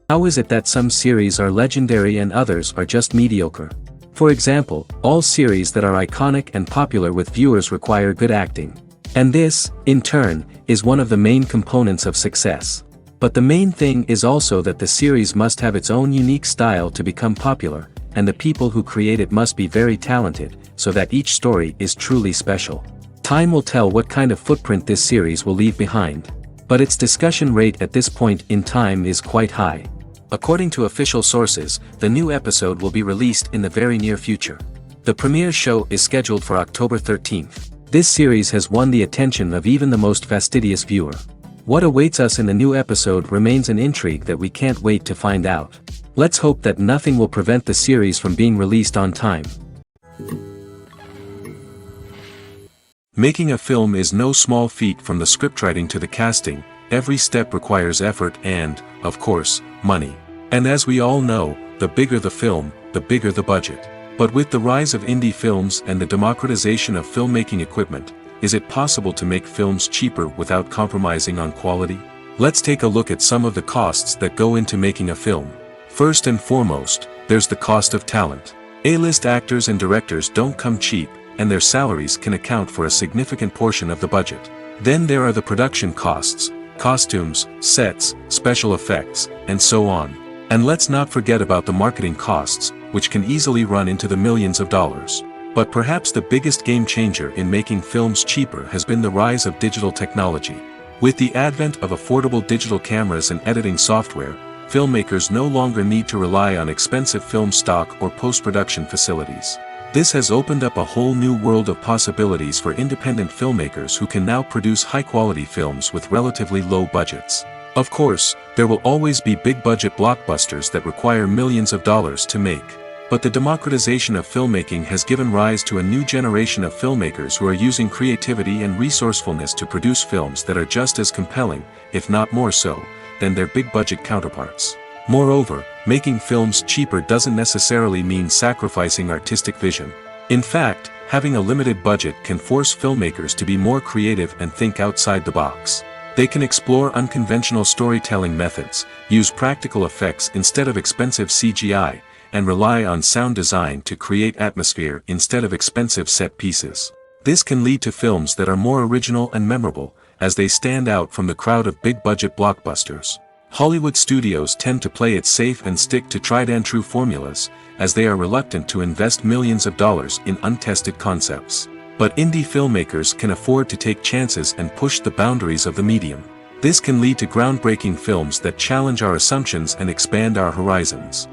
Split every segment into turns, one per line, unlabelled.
How is it that some series are legendary and others are just mediocre? For example, all series that are iconic and popular with viewers require good acting. And this, in turn, is one of the main components of success. But the main thing is also that the series must have its own unique style to become popular, and the people who create it must be very talented, so that each story is truly special. Time will tell what kind of footprint this series will leave behind. But its discussion rate at this point in time is quite high. According to official sources, the new episode will be released in the very near future. The premiere show is scheduled for October 13th. This series has won the attention of even the most fastidious viewer. What awaits us in the new episode remains an intrigue that we can't wait to find out. Let's hope that nothing will prevent the series from being released on time.
Making a film is no small feat. From the scriptwriting to the casting, every step requires effort and, of course, money. And as we all know, the bigger the film, the bigger the budget. But with the rise of indie films and the democratization of filmmaking equipment, is it possible to make films cheaper without compromising on quality? Let's take a look at some of the costs that go into making a film. First and foremost, there's the cost of talent. A-list actors and directors don't come cheap, and their salaries can account for a significant portion of the budget. Then there are the production costs, costumes, sets, special effects, and so on. And let's not forget about the marketing costs, which can easily run into the millions of dollars. But perhaps the biggest game changer in making films cheaper has been the rise of digital technology. With the advent of affordable digital cameras and editing software, filmmakers no longer need to rely on expensive film stock or post-production facilities. This has opened up a whole new world of possibilities for independent filmmakers who can now produce high-quality films with relatively low budgets. Of course, there will always be big-budget blockbusters that require millions of dollars to make. But the democratization of filmmaking has given rise to a new generation of filmmakers who are using creativity and resourcefulness to produce films that are just as compelling, if not more so, than their big-budget counterparts. Moreover, making films cheaper doesn't necessarily mean sacrificing artistic vision. In fact, having a limited budget can force filmmakers to be more creative and think outside the box. They can explore unconventional storytelling methods, use practical effects instead of expensive CGI, and rely on sound design to create atmosphere instead of expensive set pieces. This can lead to films that are more original and memorable, as they stand out from the crowd of big-budget blockbusters. Hollywood studios tend to play it safe and stick to tried-and-true formulas, as they are reluctant to invest millions of dollars in untested concepts. But indie filmmakers can afford to take chances and push the boundaries of the medium. This can lead to groundbreaking films that challenge our assumptions and expand our horizons.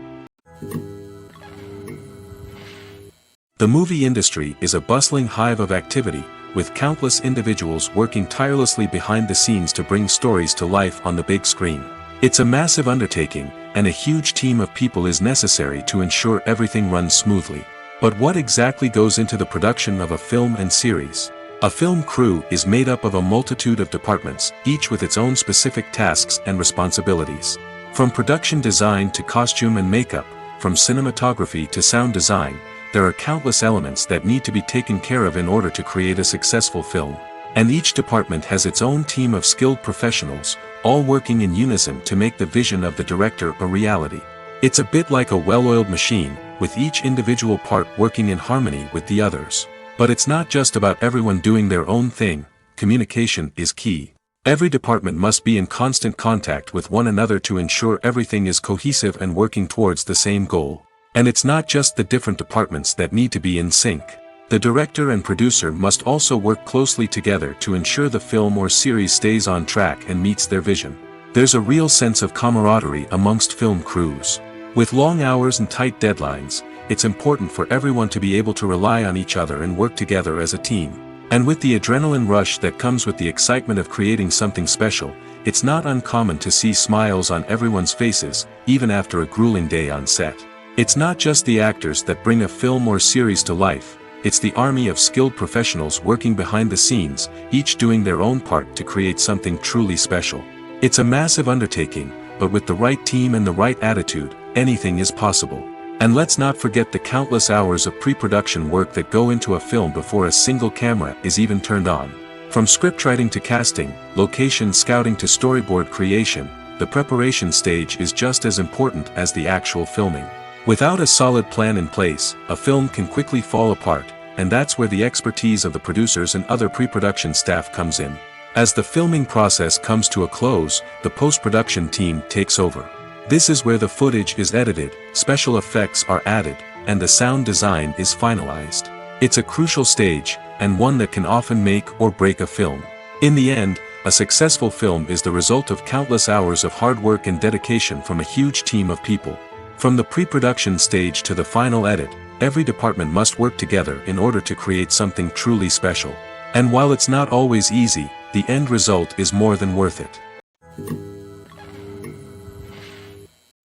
The movie industry is a bustling hive of activity, with countless individuals working tirelessly behind the scenes to bring stories to life on the big screen. It's a massive undertaking, and a huge team of people is necessary to ensure everything runs smoothly. But what exactly goes into the production of a film and series? A film crew is made up of a multitude of departments, each with its own specific tasks and responsibilities. From production design to costume and makeup, from cinematography to sound design, there are countless elements that need to be taken care of in order to create a successful film. And each department has its own team of skilled professionals, all working in unison to make the vision of the director a reality. It's a bit like a well-oiled machine, with each individual part working in harmony with the others. But it's not just about everyone doing their own thing. Communication is key. Every department must be in constant contact with one another to ensure everything is cohesive and working towards the same goal. And it's not just the different departments that need to be in sync. The director and producer must also work closely together to ensure the film or series stays on track and meets their vision. There's a real sense of camaraderie amongst film crews. With long hours and tight deadlines, it's important for everyone to be able to rely on each other and work together as a team. And with the adrenaline rush that comes with the excitement of creating something special, it's not uncommon to see smiles on everyone's faces, even after a grueling day on set. It's not just the actors that bring a film or series to life. It's the army of skilled professionals working behind the scenes, each doing their own part to create something truly special. It's a massive undertaking, but with the right team and the right attitude, anything is possible. And let's not forget the countless hours of pre-production work that go into a film before a single camera is even turned on. From scriptwriting to casting, location scouting to storyboard creation, the the preparation stage is just as important as the actual filming. Without a solid plan in place, a film can quickly fall apart, and that's where the expertise of the producers and other pre-production staff comes in. As the filming process comes to a close, the post-production team takes over. This is where the footage is edited, special effects are added, and the sound design is finalized. It's a crucial stage, and one that can often make or break a film. In the end, a successful film is the result of countless hours of hard work and dedication from a huge team of people. From the pre-production stage to the final edit, every department must work together in order to create something truly special. And while it's not always easy, the end result is more than worth it.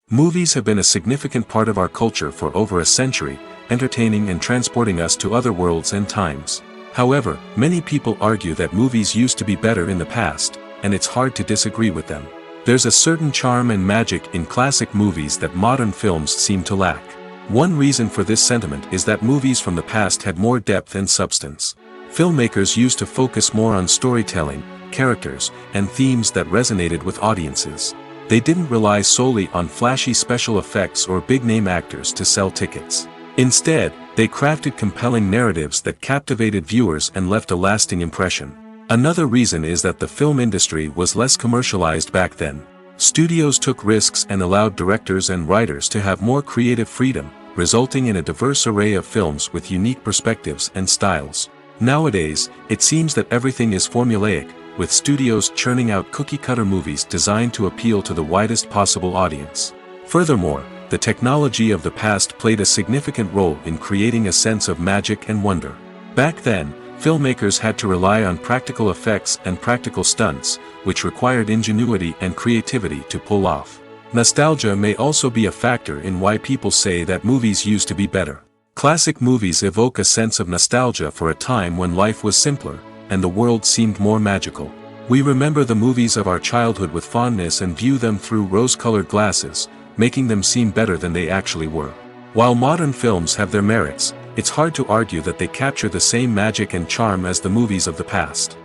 Movies have been a significant part of our culture for over a century, entertaining and transporting us to other worlds and times. However, many people argue that movies used to be better in the past, and it's hard to disagree with them. There's a certain charm and magic in classic movies that modern films seem to lack. One reason for this sentiment is that movies from the past had more depth and substance. Filmmakers used to focus more on storytelling, characters, and themes that resonated with audiences. They didn't rely solely on flashy special effects or big-name actors to sell tickets. Instead, they crafted compelling narratives that captivated viewers and left a lasting impression. Another reason is that the film industry was less commercialized back then. Studios took risks and allowed directors and writers to have more creative freedom, resulting in a diverse array of films with unique perspectives and styles. Nowadays, it seems that everything is formulaic, with studios churning out cookie-cutter movies designed to appeal to the widest possible audience. Furthermore, the technology of the past played a significant role in creating a sense of magic and wonder. Back then, filmmakers had to rely on practical effects and practical stunts, which required ingenuity and creativity to pull off. Nostalgia may also be a factor in why people say that movies used to be better. Classic movies evoke a sense of nostalgia for a time when life was simpler, and the world seemed more magical. We remember the movies of our childhood with fondness and view them through rose-colored glasses, making them seem better than they actually were. While modern films have their merits, it's hard to argue that they capture the same magic and charm as the movies of the past.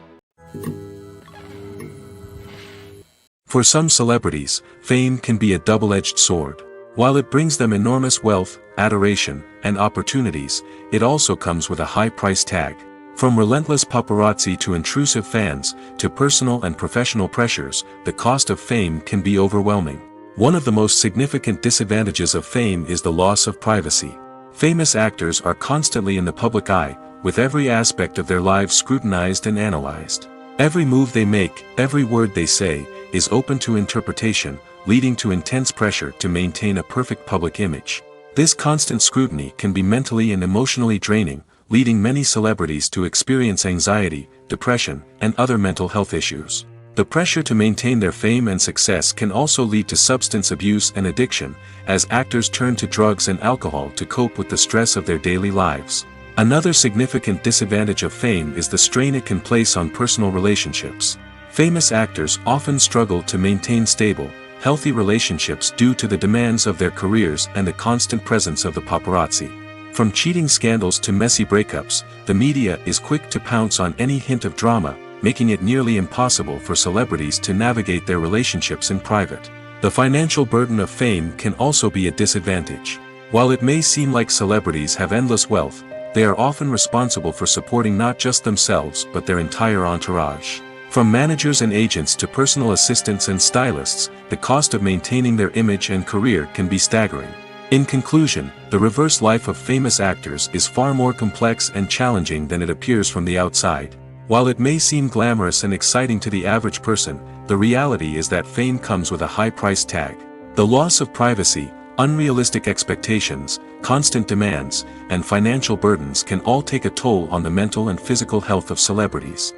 For some celebrities, fame can be a double-edged sword. While it brings them enormous wealth, adoration, and opportunities, it also comes with a high price tag. From relentless paparazzi to intrusive fans, to personal and professional pressures, the cost of fame can be overwhelming. One of the most significant disadvantages of fame is the loss of privacy. Famous actors are constantly in the public eye, with every aspect of their lives scrutinized and analyzed. Every move they make, every word they say, is open to interpretation, leading to intense pressure to maintain a perfect public image. This constant scrutiny can be mentally and emotionally draining, leading many celebrities to experience anxiety, depression, and other mental health issues. The pressure to maintain their fame and success can also lead to substance abuse and addiction, as actors turn to drugs and alcohol to cope with the stress of their daily lives. Another significant disadvantage of fame is the strain it can place on personal relationships. Famous actors often struggle to maintain stable, healthy relationships due to the demands of their careers and the constant presence of the paparazzi. From cheating scandals to messy breakups, the media is quick to pounce on any hint of drama, making it nearly impossible for celebrities to navigate their relationships in private. The financial burden of fame can also be a disadvantage. While it may seem like celebrities have endless wealth, they are often responsible for supporting not just themselves but their entire entourage. From managers and agents to personal assistants and stylists, the cost of maintaining their image and career can be staggering. In conclusion, the reverse life of famous actors is far more complex and challenging than it appears from the outside. While it may seem glamorous and exciting to the average person, the reality is that fame comes with a high price tag. The loss of privacy, unrealistic expectations, constant demands, and financial burdens can all take a toll on the mental and physical health of celebrities.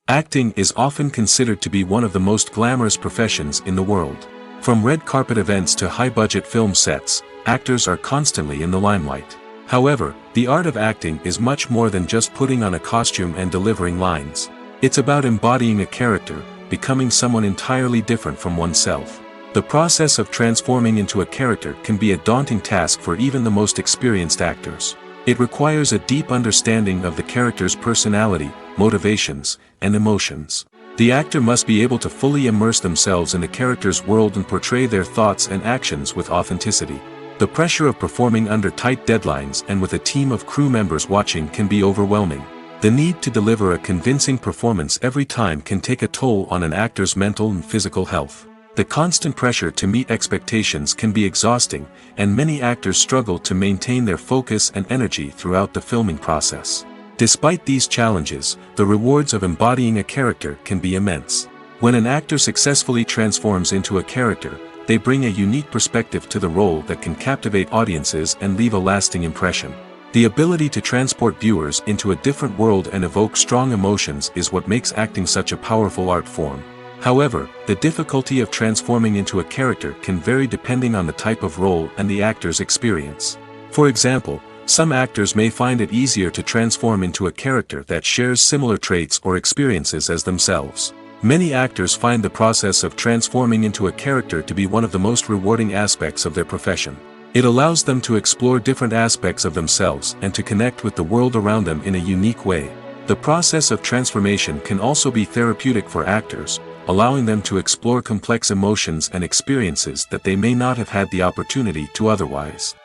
Acting is often considered to be one of the most glamorous professions in the world. From red carpet events to high-budget film sets, actors are constantly in the limelight. However, the art of acting is much more than just putting on a costume and delivering lines. It's about embodying a character, becoming someone entirely different from oneself. The process of transforming into a character can be a daunting task for even the most experienced actors. It requires a deep understanding of the character's personality, motivations, and emotions. The actor must be able to fully immerse themselves in the character's world and portray their thoughts and actions with authenticity. The pressure of performing under tight deadlines and with a team of crew members watching can be overwhelming. The need to deliver a convincing performance every time can take a toll on an actor's mental and physical health. The constant pressure to meet expectations can be exhausting, and many actors struggle to maintain their focus and energy throughout the filming process. Despite these challenges, the rewards of embodying a character can be immense. When an actor successfully transforms into a character, they bring a unique perspective to the role that can captivate audiences and leave a lasting impression. The ability to transport viewers into a different world and evoke strong emotions is what makes acting such a powerful art form. However, the difficulty of transforming into a character can vary depending on the type of role and the actor's experience. For example, some actors may find it easier to transform into a character that shares similar traits or experiences as themselves. Many actors find the process of transforming into a character to be one of the most rewarding aspects of their profession. It allows them to explore different aspects of themselves and to connect with the world around them in a unique way. The process of transformation can also be therapeutic for actors, allowing them to explore complex emotions and experiences that they may not have had the opportunity to otherwise.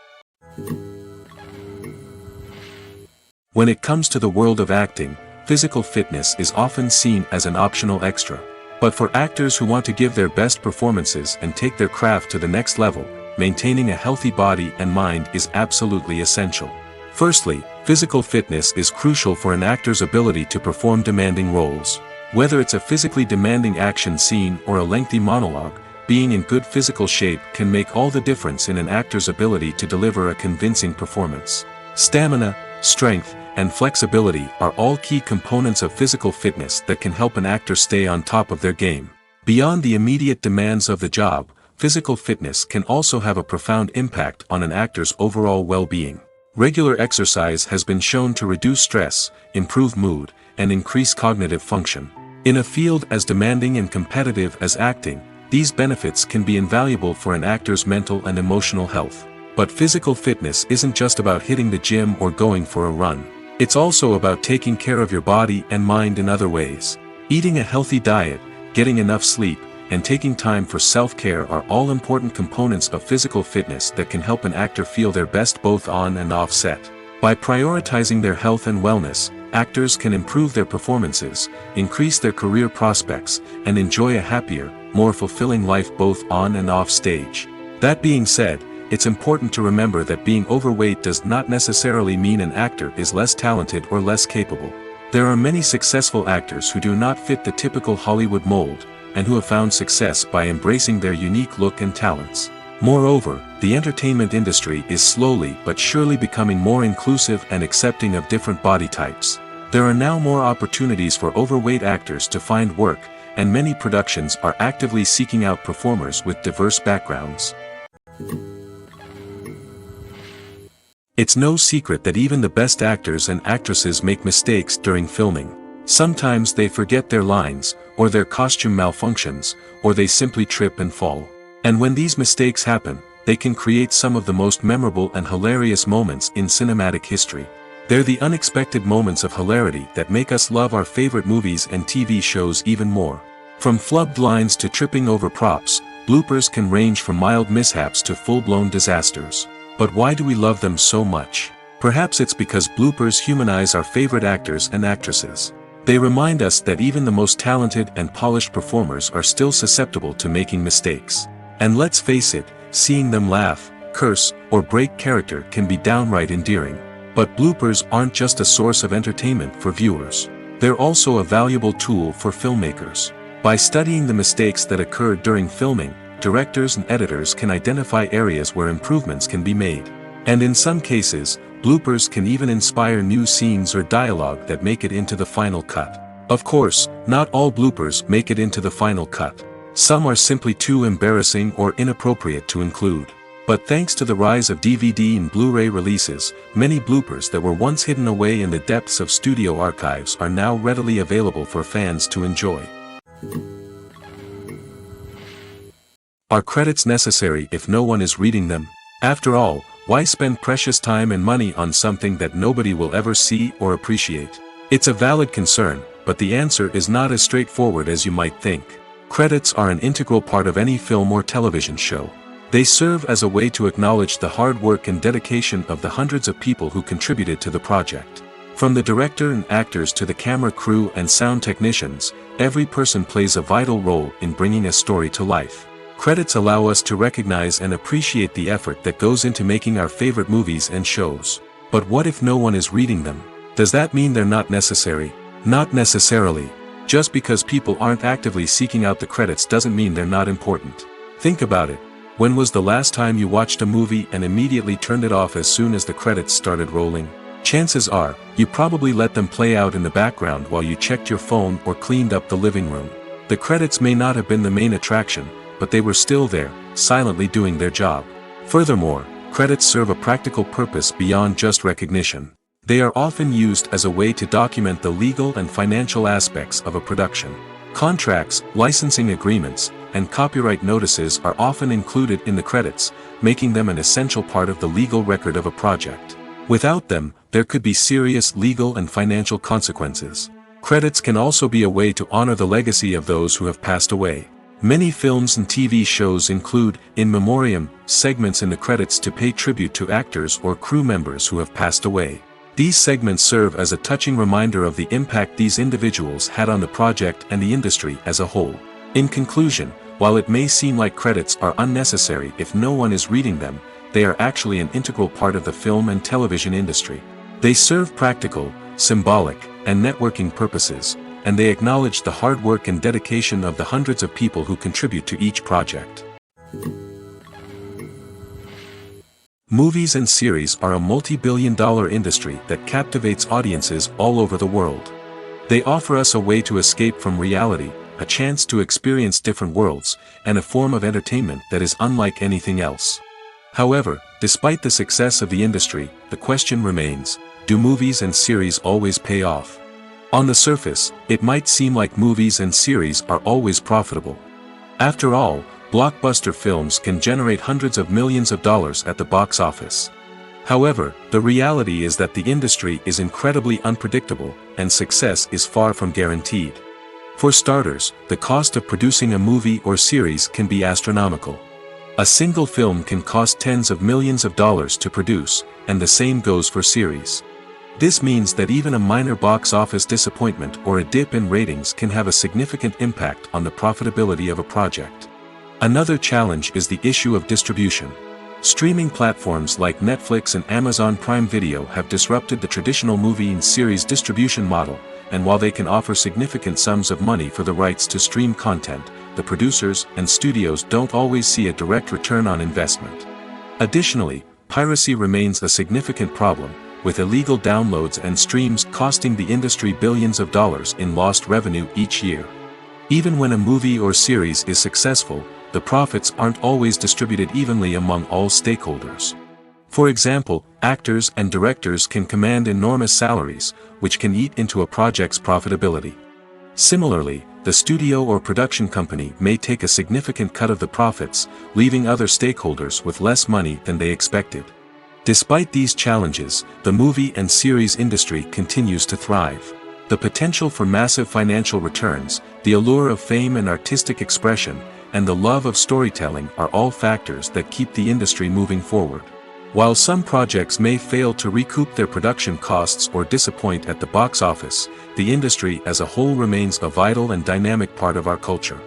When it comes to the world of acting, physical fitness is often seen as an optional extra. But for actors who want to give their best performances and take their craft to the next level, maintaining a healthy body and mind is absolutely essential. Firstly, physical fitness is crucial for an actor's ability to perform demanding roles. Whether it's a physically demanding action scene or a lengthy monologue, being in good physical shape can make all the difference in an actor's ability to deliver a convincing performance. Stamina, strength, and flexibility are all key components of physical fitness that can help an actor stay on top of their game. Beyond the immediate demands of the job, physical fitness can also have a profound impact on an actor's overall well-being. Regular exercise has been shown to reduce stress, improve mood, and increase cognitive function. In a field as demanding and competitive as acting, these benefits can be invaluable for an actor's mental and emotional health. But physical fitness isn't just about hitting the gym or going for a run. It's also about taking care of your body and mind in other ways. Eating a healthy diet, getting enough sleep, and taking time for self-care are all important components of physical fitness that can help an actor feel their best both on and off set. By prioritizing their health and wellness, actors can improve their performances, increase their career prospects, and enjoy a happier, more fulfilling life both on and off stage. That being said, it's important to remember that being overweight does not necessarily mean an actor is less talented or less capable. There are many successful actors who do not fit the typical Hollywood mold, and who have found success by embracing their unique look and talents. Moreover, the entertainment industry is slowly but surely becoming more inclusive and accepting of different body types. There are now more opportunities for overweight actors to find work, and many productions are actively seeking out performers with diverse backgrounds. It's no secret that even the best actors and actresses make mistakes during filming. Sometimes they forget their lines, or their costume malfunctions, or they simply trip and fall. And when these mistakes happen, they can create some of the most memorable and hilarious moments in cinematic history. They're the unexpected moments of hilarity that make us love our favorite movies and TV shows even more. From flubbed lines to tripping over props, bloopers can range from mild mishaps to full-blown disasters. But why do we love them so much? Perhaps it's because bloopers humanize our favorite actors and actresses. They remind us that even the most talented and polished performers are still susceptible to making mistakes. And let's face it, seeing them laugh, curse, or break character can be downright endearing. But bloopers aren't just a source of entertainment for viewers. They're also a valuable tool for filmmakers. By studying the mistakes that occurred during filming, directors and editors can identify areas where improvements can be made. And in some cases, bloopers can even inspire new scenes or dialogue that make it into the final cut. Of course, not all bloopers make it into the final cut. Some are simply too embarrassing or inappropriate to include. But thanks to the rise of DVD and Blu-ray releases, many bloopers that were once hidden away in the depths of studio archives are now readily available for fans to enjoy. Are credits necessary if no one is reading them? After all, why spend precious time and money on something that nobody will ever see or appreciate? It's a valid concern, but the answer is not as straightforward as you might think. Credits are an integral part of any film or television show. They serve as a way to acknowledge the hard work and dedication of the hundreds of people who contributed to the project. From the director and actors to the camera crew and sound technicians, every person plays a vital role in bringing a story to life. Credits allow us to recognize and appreciate the effort that goes into making our favorite movies and shows. But what if no one is reading them? Does that mean they're not necessary? Not necessarily. Just because people aren't actively seeking out the credits doesn't mean they're not important. Think about it. When was the last time you watched a movie and immediately turned it off as soon as the credits started rolling? Chances are, you probably let them play out in the background while you checked your phone or cleaned up the living room. The credits may not have been the main attraction, but they were still there, silently doing their job. Furthermore, credits serve a practical purpose beyond just recognition. They are often used as a way to document the legal and financial aspects of a production. Contracts, licensing agreements, and copyright notices are often included in the credits, making them an essential part of the legal record of a project. Without them, there could be serious legal and financial consequences. Credits can also be a way to honor the legacy of those who have passed away. Many films and TV shows include, in memoriam, segments in the credits to pay tribute to actors or crew members who have passed away. These segments serve as a touching reminder of the impact these individuals had on the project and the industry as a whole. In conclusion, while it may seem like credits are unnecessary if no one is reading them, they are actually an integral part of the film and television industry. They serve practical, symbolic, and networking purposes, and they acknowledge the hard work and dedication of the hundreds of people who contribute to each project. Movies and series are a multi-billion-dollar industry that captivates audiences all over the world. They offer us a way to escape from reality, a chance to experience different worlds, and a form of entertainment that is unlike anything else. However, despite the success of the industry, the question remains, do movies and series always pay off? On the surface, it might seem like movies and series are always profitable. After all, blockbuster films can generate hundreds of millions of dollars at the box office. However, the reality is that the industry is incredibly unpredictable, and success is far from guaranteed. For starters, the cost of producing a movie or series can be astronomical. A single film can cost tens of millions of dollars to produce, and the same goes for series. This means that even a minor box office disappointment or a dip in ratings can have a significant impact on the profitability of a project. Another challenge is the issue of distribution. Streaming platforms like Netflix and Amazon Prime Video have disrupted the traditional movie and series distribution model, and while they can offer significant sums of money for the rights to stream content, the producers and studios don't always see a direct return on investment. Additionally, piracy remains a significant problem, with illegal downloads and streams costing the industry billions of dollars in lost revenue each year. Even when a movie or series is successful, the profits aren't always distributed evenly among all stakeholders. For example, actors and directors can command enormous salaries, which can eat into a project's profitability. Similarly, the studio or production company may take a significant cut of the profits, leaving other stakeholders with less money than they expected. Despite these challenges, the movie and series industry continues to thrive. The potential for massive financial returns, the allure of fame and artistic expression, and the love of storytelling are all factors that keep the industry moving forward. While some projects may fail to recoup their production costs or disappoint at the box office, the industry as a whole remains a vital and dynamic part of our culture.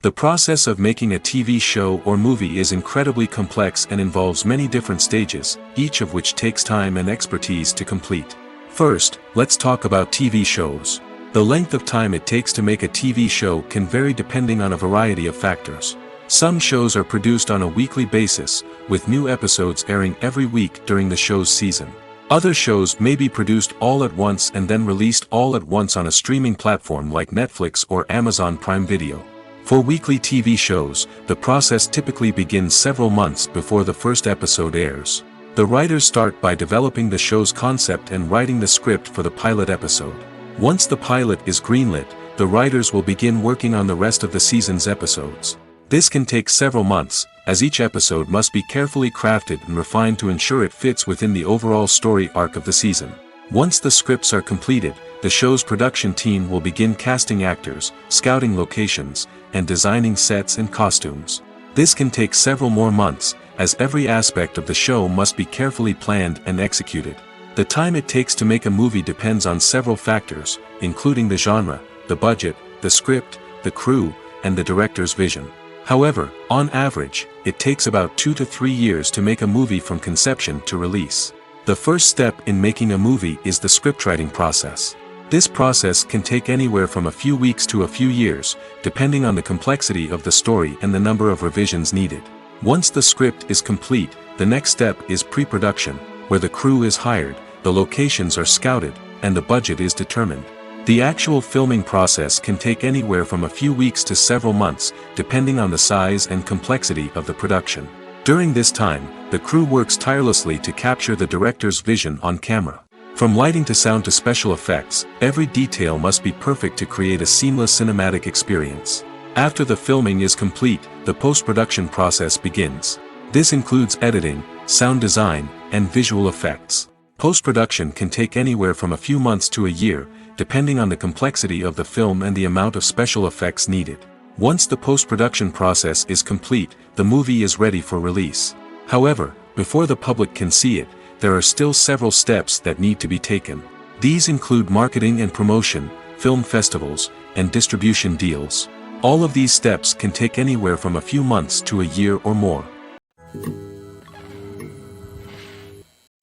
The process of making a TV show or movie is incredibly complex and involves many different stages, each of which takes time and expertise to complete. First, let's talk about TV shows. The length of time it takes to make a TV show can vary depending on a variety of factors. Some shows are produced on a weekly basis, with new episodes airing every week during the show's season. Other shows may be produced all at once and then released all at once on a streaming platform like Netflix or Amazon Prime Video. For weekly TV shows, the process typically begins several months before the first episode airs. The writers start by developing the show's concept and writing the script for the pilot episode. Once the pilot is greenlit, the writers will begin working on the rest of the season's episodes. This can take several months, as each episode must be carefully crafted and refined to ensure it fits within the overall story arc of the season. Once the scripts are completed, the show's production team will begin casting actors, scouting locations, and designing sets and costumes. This can take several more months, as every aspect of the show must be carefully planned and executed. The time it takes to make a movie depends on several factors, including the genre, the budget, the script, the crew, and the director's vision. However, on average, it takes about 2 to 3 years to make a movie from conception to release. The first step in making a movie is the scriptwriting process. This process can take anywhere from a few weeks to a few years, depending on the complexity of the story and the number of revisions needed. Once the script is complete, the next step is pre-production, where the crew is hired, the locations are scouted, and the budget is determined. The actual filming process can take anywhere from a few weeks to several months, depending on the size and complexity of the production. During this time, the crew works tirelessly to capture the director's vision on camera. From lighting to sound to special effects, every detail must be perfect to create a seamless cinematic experience. After the filming is complete, the post-production process begins. This includes editing, sound design, and visual effects. Post-production can take anywhere from a few months to a year, depending on the complexity of the film and the amount of special effects needed. Once the post-production process is complete, the movie is ready for release. However, before the public can see it, there are still several steps that need to be taken. These include marketing and promotion, film festivals, and distribution deals. All of these steps can take anywhere from a few months to a year or more.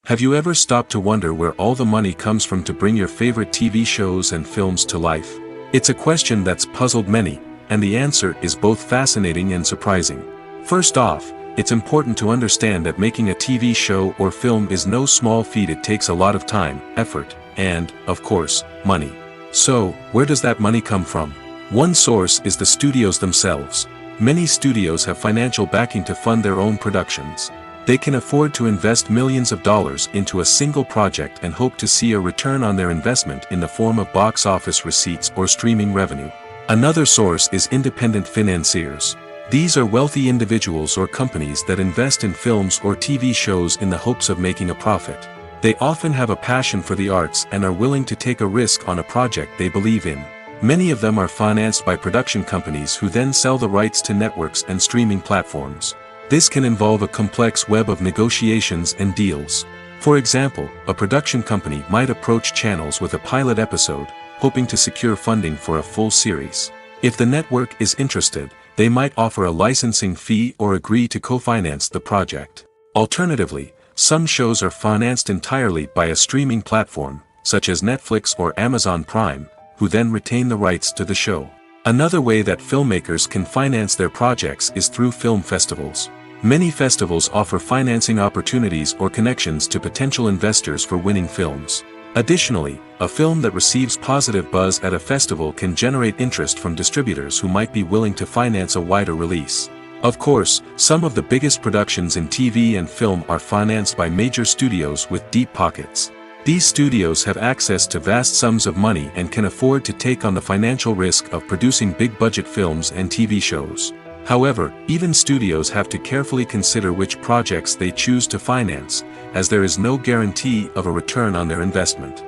Have you ever stopped to wonder where all the money comes from to bring your favorite TV shows and films to life? It's a question that's puzzled many, and the answer is both fascinating and surprising. First off, it's important to understand that making a TV show or film is no small feat. It takes a lot of time, effort, and, of course, money. So, where does that money come from? One source is the studios themselves. Many studios have financial backing to fund their own productions. They can afford to invest millions of dollars into a single project and hope to see a return on their investment in the form of box office receipts or streaming revenue. Another source is independent financiers. These are wealthy individuals or companies that invest in films or TV shows in the hopes of making a profit. They often have a passion for the arts and are willing to take a risk on a project they believe in. Many of them are financed by production companies who then sell the rights to networks and streaming platforms. This can involve a complex web of negotiations and deals. For example, a production company might approach channels with a pilot episode, hoping to secure funding for a full series. If the network is interested, they might offer a licensing fee or agree to co-finance the project. Alternatively, some shows are financed entirely by a streaming platform, such as Netflix or Amazon Prime, who then retain the rights to the show. Another way that filmmakers can finance their projects is through film festivals. Many festivals offer financing opportunities or connections to potential investors for winning films. Additionally, a film that receives positive buzz at a festival can generate interest from distributors who might be willing to finance a wider release. Of course, some of the biggest productions in TV and film are financed by major studios with deep pockets. These studios have access to vast sums of money and can afford to take on the financial risk of producing big-budget films and TV shows. However, even studios have to carefully consider which projects they choose to finance, as there is no guarantee of a return on their investment.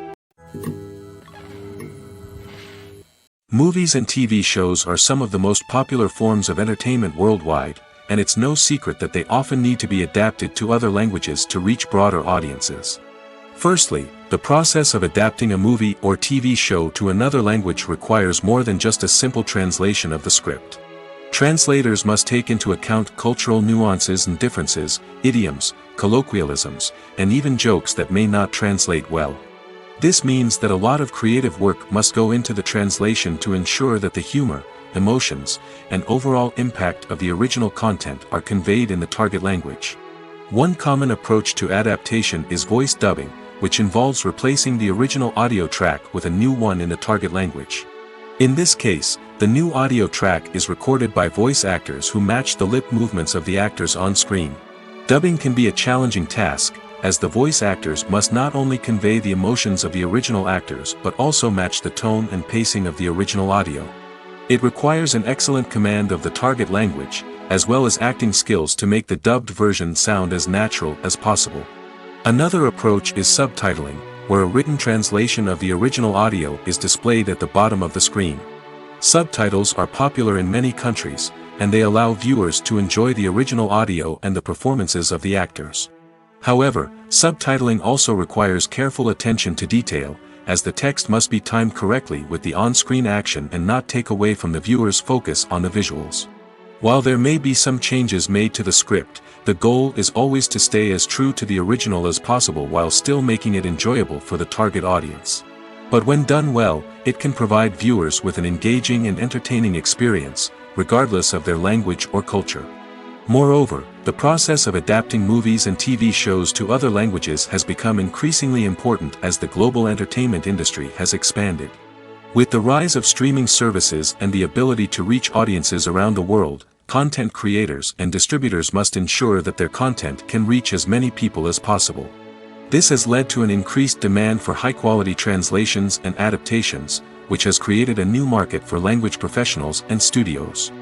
Movies and TV shows are some of the most popular forms of entertainment worldwide, and it's no secret that they often need to be adapted to other languages to reach broader audiences. Firstly, the process of adapting a movie or TV show to another language requires more than just a simple translation of the script. Translators must take into account cultural nuances and differences, idioms, colloquialisms, and even jokes that may not translate well. This means that a lot of creative work must go into the translation to ensure that the humor, emotions, and overall impact of the original content are conveyed in the target language. One common approach to adaptation is voice dubbing, which involves replacing the original audio track with a new one in the target language. In this case, the new audio track is recorded by voice actors who match the lip movements of the actors on screen. Dubbing can be a challenging task, as the voice actors must not only convey the emotions of the original actors but also match the tone and pacing of the original audio. It requires an excellent command of the target language, as well as acting skills to make the dubbed version sound as natural as possible. Another approach is subtitling, where a written translation of the original audio is displayed at the bottom of the screen. Subtitles are popular in many countries, and they allow viewers to enjoy the original audio and the performances of the actors. However, subtitling also requires careful attention to detail, as the text must be timed correctly with the on-screen action and not take away from the viewer's focus on the visuals. While there may be some changes made to the script, the goal is always to stay as true to the original as possible while still making it enjoyable for the target audience. But when done well, it can provide viewers with an engaging and entertaining experience, regardless of their language or culture. Moreover, the process of adapting movies and TV shows to other languages has become increasingly important as the global entertainment industry has expanded. With the rise of streaming services and the ability to reach audiences around the world, content creators and distributors must ensure that their content can reach as many people as possible. This has led to an increased demand for high-quality translations and adaptations, which has created a new market for language professionals and studios.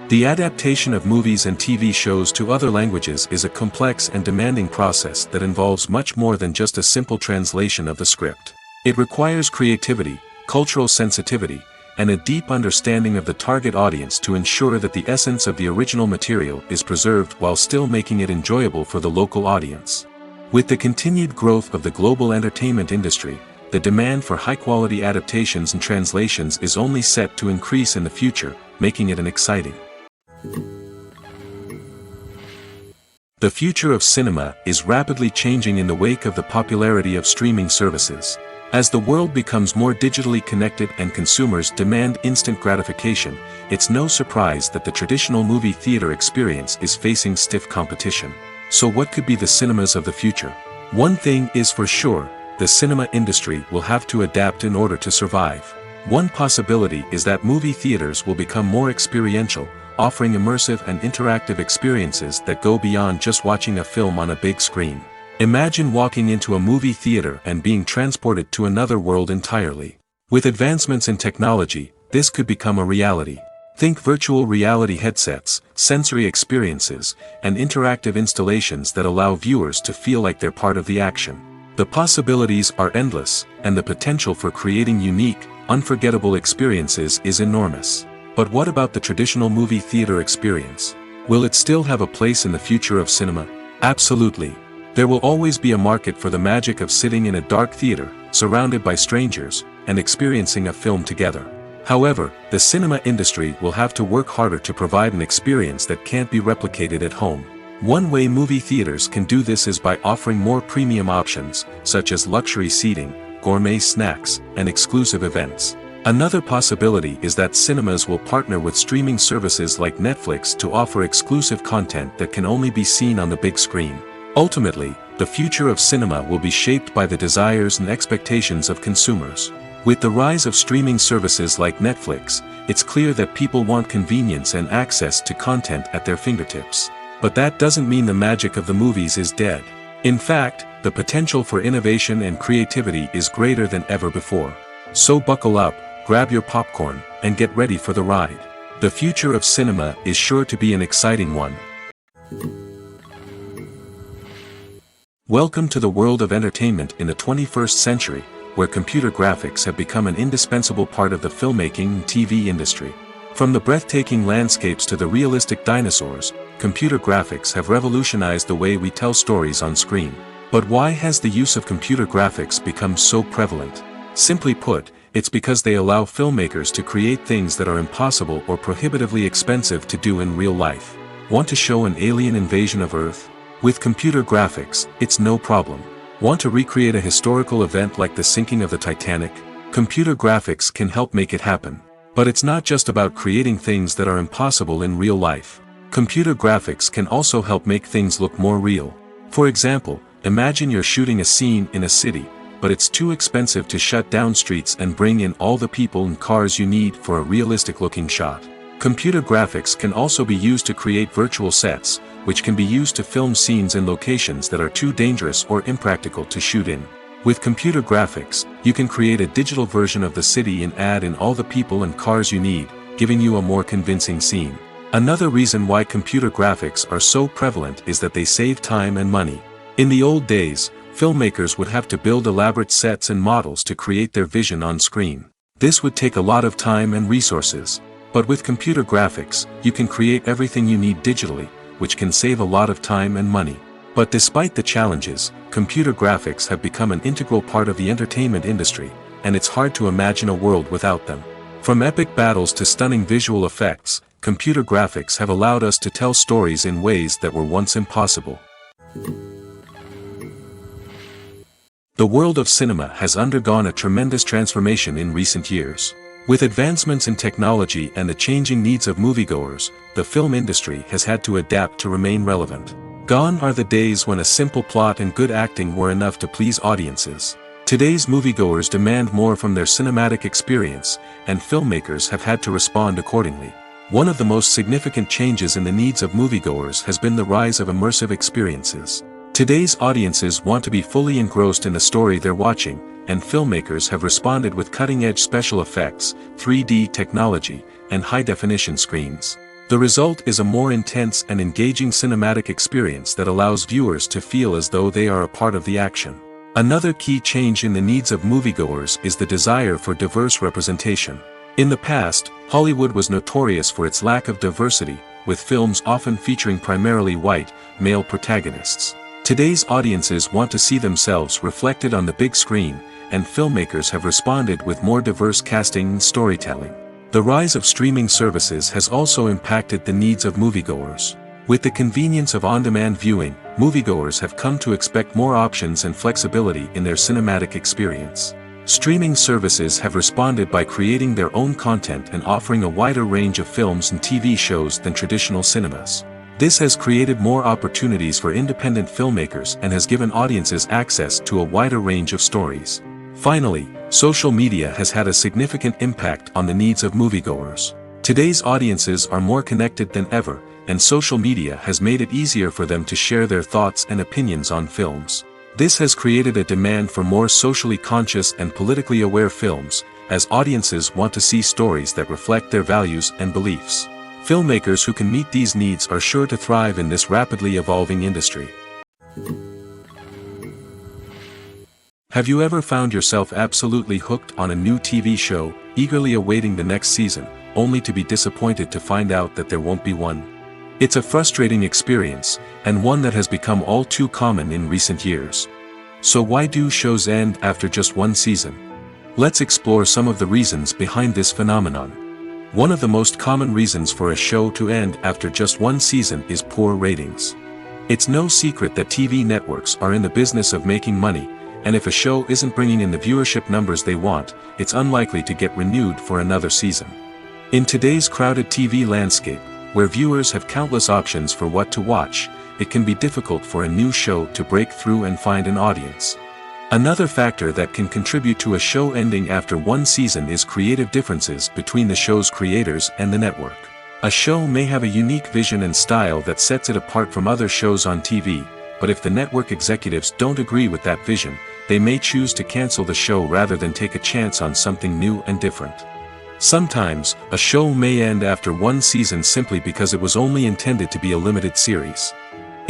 The adaptation of movies and TV shows to other languages is a complex and demanding process that involves much more than just a simple translation of the script. It requires creativity, cultural sensitivity, and a deep understanding of the target audience to ensure that the essence of the original material is preserved while still making it enjoyable for the local audience. With the continued growth of the global entertainment industry, the demand for high-quality adaptations and translations is only set to increase in the future, making it an exciting. The future of cinema is rapidly changing in the wake of the popularity of streaming services. As the world becomes more digitally connected and consumers demand instant gratification, it's no surprise that the traditional movie theater experience is facing stiff competition. So what could be the cinemas of the future? One thing is for sure, the cinema industry will have to adapt in order to survive. One possibility is that movie theaters will become more experiential, offering immersive and interactive experiences that go beyond just watching a film on a big screen. Imagine walking into a movie theater and being transported to another world entirely. With advancements in technology, this could become a reality. Think virtual reality headsets, sensory experiences, and interactive installations that allow viewers to feel like they're part of the action. The possibilities are endless, and the potential for creating unique, unforgettable experiences is enormous. But what about the traditional movie theater experience? Will it still have a place in the future of cinema? Absolutely. There will always be a market for the magic of sitting in a dark theater, surrounded by strangers, and experiencing a film together. However, the cinema industry will have to work harder to provide an experience that can't be replicated at home. One way movie theaters can do this is by offering more premium options, such as luxury seating, gourmet snacks, and exclusive events. Another possibility is that cinemas will partner with streaming services like Netflix to offer exclusive content that can only be seen on the big screen. Ultimately, the future of cinema will be shaped by the desires and expectations of consumers. With the rise of streaming services like Netflix, it's clear that people want convenience and access to content at their fingertips. But that doesn't mean the magic of the movies is dead. In fact, the potential for innovation and creativity is greater than ever before. So buckle up, grab your popcorn, and get ready for the ride. The future of cinema is sure to be an exciting one. Welcome to the world of entertainment in the 21st century, where computer graphics have become an indispensable part of the filmmaking and TV industry. From the breathtaking landscapes to the realistic dinosaurs, computer graphics have revolutionized the way we tell stories on screen. But why has the use of computer graphics become so prevalent? Simply put, it's because they allow filmmakers to create things that are impossible or prohibitively expensive to do in real life. Want to show an alien invasion of Earth? With computer graphics, it's no problem. Want to recreate a historical event like the sinking of the Titanic? Computer graphics can help make it happen. But it's not just about creating things that are impossible in real life. Computer graphics can also help make things look more real. For example, imagine you're shooting a scene in a city, but it's too expensive to shut down streets and bring in all the people and cars you need for a realistic-looking shot. Computer graphics can also be used to create virtual sets, which can be used to film scenes in locations that are too dangerous or impractical to shoot in. With computer graphics, you can create a digital version of the city and add in all the people and cars you need, giving you a more convincing scene. Another reason why computer graphics are so prevalent is that they save time and money. In the old days, Filmmakers would have to build elaborate sets and models to create their vision on screen. This would take a lot of time and resources. But with computer graphics, you can create everything you need digitally, which can save a lot of time and money. But despite the challenges, computer graphics have become an integral part of the entertainment industry, and it's hard to imagine a world without them. From epic battles to stunning visual effects, computer graphics have allowed us to tell stories in ways that were once impossible. The world of cinema has undergone a tremendous transformation in recent years. With advancements in technology and the changing needs of moviegoers, the film industry has had to adapt to remain relevant. Gone are the days when a simple plot and good acting were enough to please audiences. Today's moviegoers demand more from their cinematic experience, and filmmakers have had to respond accordingly. One of the most significant changes in the needs of moviegoers has been the rise of immersive experiences. Today's audiences want to be fully engrossed in the story they're watching, and filmmakers have responded with cutting-edge special effects, 3D technology, and high-definition screens. The result is a more intense and engaging cinematic experience that allows viewers to feel as though they are a part of the action. Another key change in the needs of moviegoers is the desire for diverse representation. In the past, Hollywood was notorious for its lack of diversity, with films often featuring primarily white, male protagonists. Today's audiences want to see themselves reflected on the big screen, and filmmakers have responded with more diverse casting and storytelling. The rise of streaming services has also impacted the needs of moviegoers. With the convenience of on-demand viewing, moviegoers have come to expect more options and flexibility in their cinematic experience. Streaming services have responded by creating their own content and offering a wider range of films and TV shows than traditional cinemas. This has created more opportunities for independent filmmakers and has given audiences access to a wider range of stories. Finally, social media has had a significant impact on the needs of moviegoers. Today's audiences are more connected than ever, and social media has made it easier for them to share their thoughts and opinions on films. This has created a demand for more socially conscious and politically aware films, as audiences want to see stories that reflect their values and beliefs. Filmmakers who can meet these needs are sure to thrive in this rapidly evolving industry. Have you ever found yourself absolutely hooked on a new TV show, eagerly awaiting the next season, only to be disappointed to find out that there won't be one? It's a frustrating experience, and one that has become all too common in recent years. So why do shows end after just one season? Let's explore some of the reasons behind this phenomenon. One of the most common reasons for a show to end after just one season is poor ratings. It's no secret that TV networks are in the business of making money, and if a show isn't bringing in the viewership numbers they want, it's unlikely to get renewed for another season. In today's crowded TV landscape, where viewers have countless options for what to watch, it can be difficult for a new show to break through and find an audience. Another factor that can contribute to a show ending after one season is creative differences between the show's creators and the network. A show may have a unique vision and style that sets it apart from other shows on TV, but if the network executives don't agree with that vision, they may choose to cancel the show rather than take a chance on something new and different. Sometimes, a show may end after one season simply because it was only intended to be a limited series.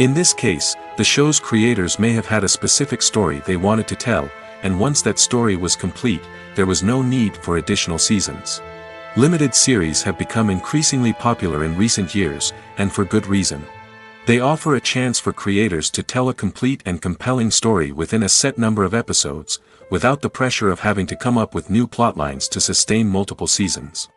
In this case, the show's creators may have had a specific story they wanted to tell, and once that story was complete, there was no need for additional seasons. Limited series have become increasingly popular in recent years, and for good reason. They offer a chance for creators to tell a complete and compelling story within a set number of episodes, without the pressure of having to come up with new plotlines to sustain multiple seasons.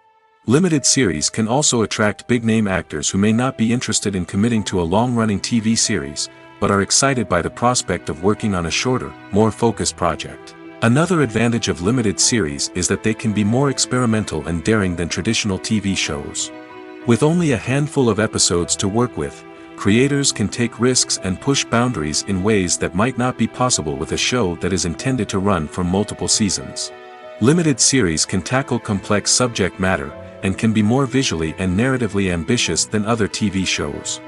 Limited series can also attract big-name actors who may not be interested in committing to a long-running TV series, but are excited by the prospect of working on a shorter, more focused project. Another advantage of limited series is that they can be more experimental and daring than traditional TV shows. With only a handful of episodes to work with, creators can take risks and push boundaries in ways that might not be possible with a show that is intended to run for multiple seasons. Limited series can tackle complex subject matter, and can be more visually and narratively ambitious than other TV shows.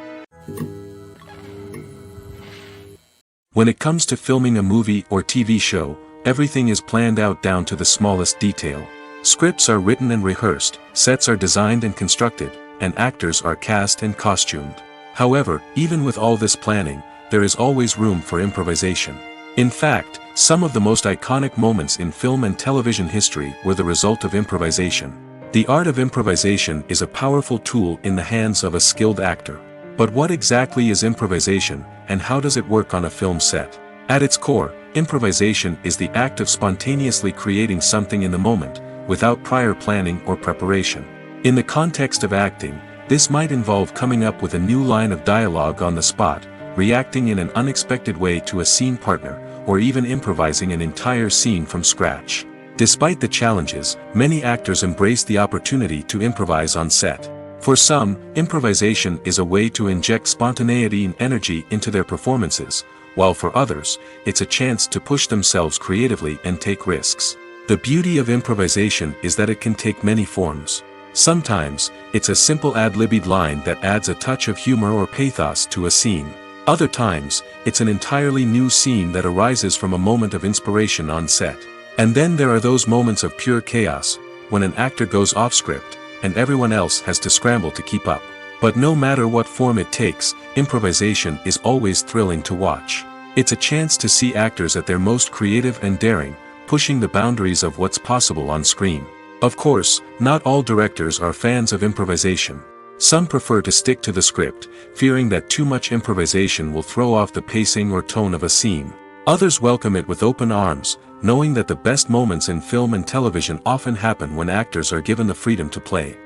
When it comes to filming a movie or TV show, everything is planned out down to the smallest detail. Scripts are written and rehearsed, sets are designed and constructed, and actors are cast and costumed. However, even with all this planning, there is always room for improvisation. In fact, some of the most iconic moments in film and television history were the result of improvisation. The art of improvisation is a powerful tool in the hands of a skilled actor. But what exactly is improvisation, and how does it work on a film set? At its core, improvisation is the act of spontaneously creating something in the moment, without prior planning or preparation. In the context of acting, this might involve coming up with a new line of dialogue on the spot, reacting in an unexpected way to a scene partner, or even improvising an entire scene from scratch. Despite the challenges, many actors embrace the opportunity to improvise on set. For some, improvisation is a way to inject spontaneity and energy into their performances, while for others, it's a chance to push themselves creatively and take risks. The beauty of improvisation is that it can take many forms. Sometimes, it's a simple ad-libbed line that adds a touch of humor or pathos to a scene. Other times, it's an entirely new scene that arises from a moment of inspiration on set. And then there are those moments of pure chaos, when an actor goes off script, and everyone else has to scramble to keep up. But no matter what form it takes, improvisation is always thrilling to watch. It's a chance to see actors at their most creative and daring, pushing the boundaries of what's possible on screen. Of course, not all directors are fans of improvisation. Some prefer to stick to the script, fearing that too much improvisation will throw off the pacing or tone of a scene. Others welcome it with open arms, knowing that the best moments in film and television often happen when actors are given the freedom to play.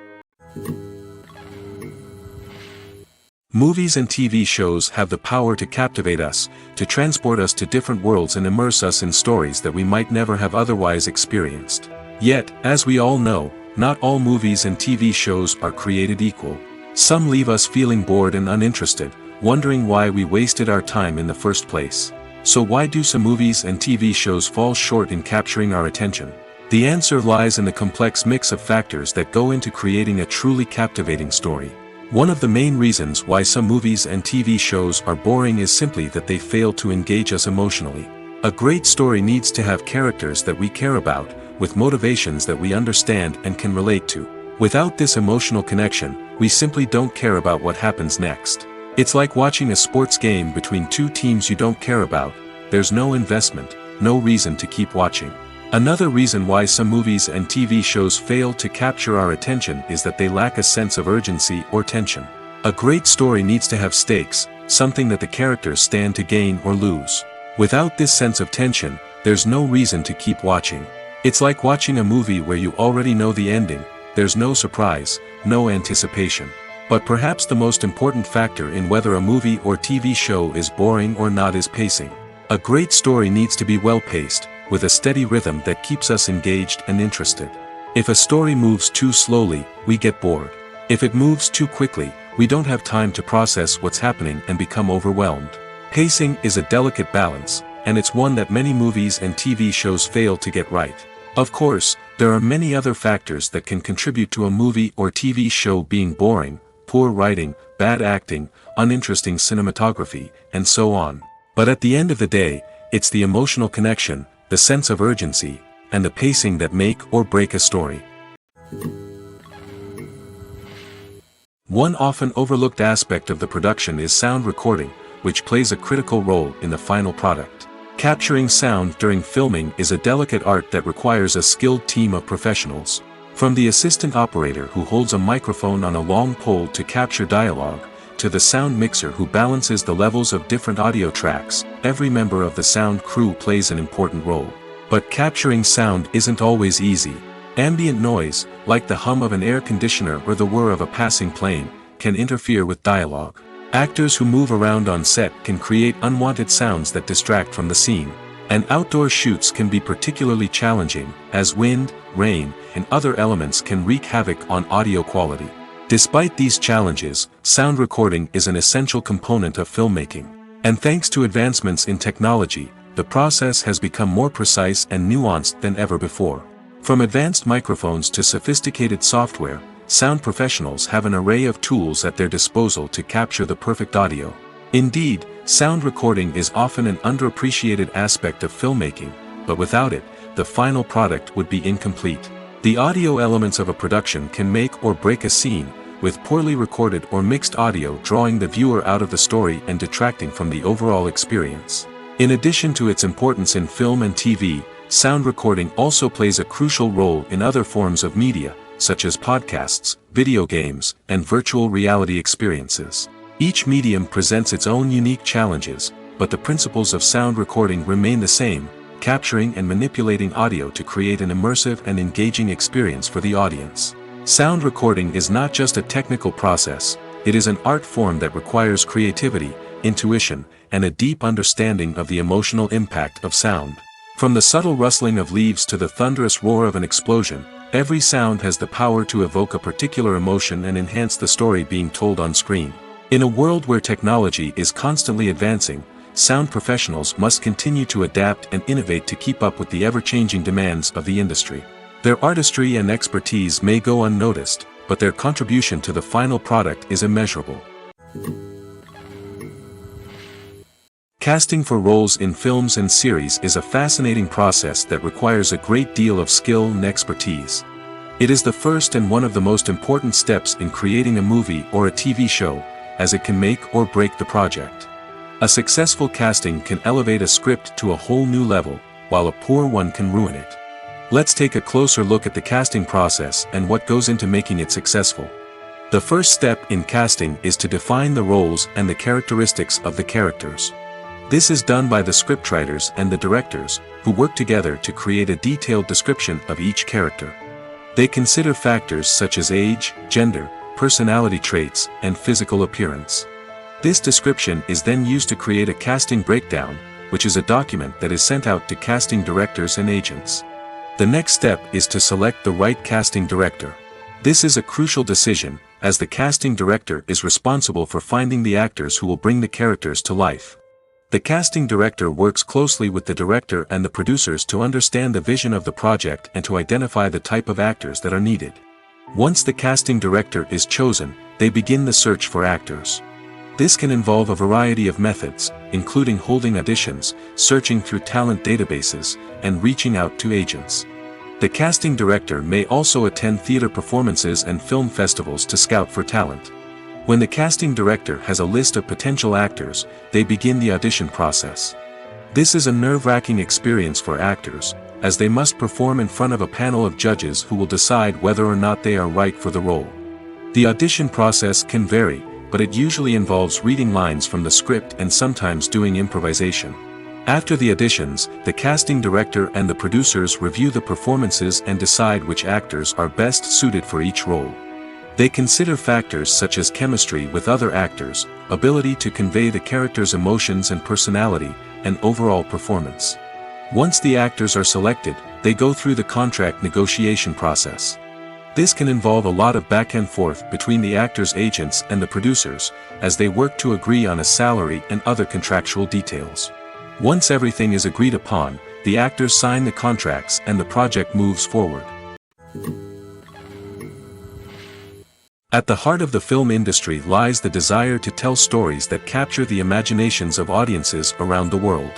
Movies and TV shows have the power to captivate us, to transport us to different worlds and immerse us in stories that we might never have otherwise experienced. Yet, as we all know, not all movies and TV shows are created equal. Some leave us feeling bored and uninterested, wondering why we wasted our time in the first place. So why do some movies and TV shows fall short in capturing our attention? The answer lies in the complex mix of factors that go into creating a truly captivating story. One of the main reasons why some movies and TV shows are boring is simply that they fail to engage us emotionally. A great story needs to have characters that we care about, with motivations that we understand and can relate to. Without this emotional connection, we simply don't care about what happens next. It's like watching a sports game between two teams you don't care about. There's no investment, no reason to keep watching. Another reason why some movies and TV shows fail to capture our attention is that they lack a sense of urgency or tension. A great story needs to have stakes, something that the characters stand to gain or lose. Without this sense of tension, there's no reason to keep watching. It's like watching a movie where you already know the ending. There's no surprise, no anticipation. But perhaps the most important factor in whether a movie or TV show is boring or not is pacing. A great story needs to be well-paced, with a steady rhythm that keeps us engaged and interested. If a story moves too slowly, we get bored. If it moves too quickly, we don't have time to process what's happening and become overwhelmed. Pacing is a delicate balance, and it's one that many movies and TV shows fail to get right. Of course, there are many other factors that can contribute to a movie or TV show being boring: poor writing, bad acting, uninteresting cinematography, and so on. But at the end of the day, it's the emotional connection, the sense of urgency, and the pacing that make or break a story. One often overlooked aspect of the production is sound recording, which plays a critical role in the final product. Capturing sound during filming is a delicate art that requires a skilled team of professionals. From the assistant operator who holds a microphone on a long pole to capture dialogue, to the sound mixer who balances the levels of different audio tracks, every member of the sound crew plays an important role. But capturing sound isn't always easy. Ambient noise, like the hum of an air conditioner or the whir of a passing plane, can interfere with dialogue. Actors who move around on set can create unwanted sounds that distract from the scene. And outdoor shoots can be particularly challenging, as wind, rain, and other elements can wreak havoc on audio quality. Despite these challenges, sound recording is an essential component of filmmaking. And thanks to advancements in technology, the process has become more precise and nuanced than ever before. From advanced microphones to sophisticated software, sound professionals have an array of tools at their disposal to capture the perfect audio. Indeed, sound recording is often an underappreciated aspect of filmmaking, but without it, the final product would be incomplete. The audio elements of a production can make or break a scene, with poorly recorded or mixed audio drawing the viewer out of the story and detracting from the overall experience. In addition to its importance in film and TV, sound recording also plays a crucial role in other forms of media, such as podcasts, video games, and virtual reality experiences. Each medium presents its own unique challenges, but the principles of sound recording remain the same, capturing and manipulating audio to create an immersive and engaging experience for the audience. Sound recording is not just a technical process, it is an art form that requires creativity, intuition, and a deep understanding of the emotional impact of sound. From the subtle rustling of leaves to the thunderous roar of an explosion, every sound has the power to evoke a particular emotion and enhance the story being told on screen. In a world where technology is constantly advancing, sound professionals must continue to adapt and innovate to keep up with the ever-changing demands of the industry. Their artistry and expertise may go unnoticed, but their contribution to the final product is immeasurable. Casting for roles in films and series is a fascinating process that requires a great deal of skill and expertise. It is the first and one of the most important steps in creating a movie or a TV show, as it can make or break the project. A successful casting can elevate a script to a whole new level, while a poor one can ruin it. Let's take a closer look at the casting process and what goes into making it successful. The first step in casting is to define the roles and the characteristics of the characters. This is done by the scriptwriters and the directors, who work together to create a detailed description of each character. They consider factors such as age, gender, personality traits, and physical appearance. This description is then used to create a casting breakdown, which is a document that is sent out to casting directors and agents. The next step is to select the right casting director. This is a crucial decision, as the casting director is responsible for finding the actors who will bring the characters to life. The casting director works closely with the director and the producers to understand the vision of the project and to identify the type of actors that are needed. Once the casting director is chosen, they begin the search for actors. This can involve a variety of methods, including holding auditions, searching through talent databases, and reaching out to agents. The casting director may also attend theater performances and film festivals to scout for talent. When the casting director has a list of potential actors, they begin the audition process. This is a nerve-wracking experience for actors, as they must perform in front of a panel of judges who will decide whether or not they are right for the role. The audition process can vary, but it usually involves reading lines from the script and sometimes doing improvisation. After the auditions, the casting director and the producers review the performances and decide which actors are best suited for each role. They consider factors such as chemistry with other actors, ability to convey the character's emotions and personality, and overall performance. Once the actors are selected, they go through the contract negotiation process. This can involve a lot of back and forth between the actors' agents and the producers, as they work to agree on a salary and other contractual details. Once everything is agreed upon, the actors sign the contracts and the project moves forward. At the heart of the film industry lies the desire to tell stories that capture the imaginations of audiences around the world.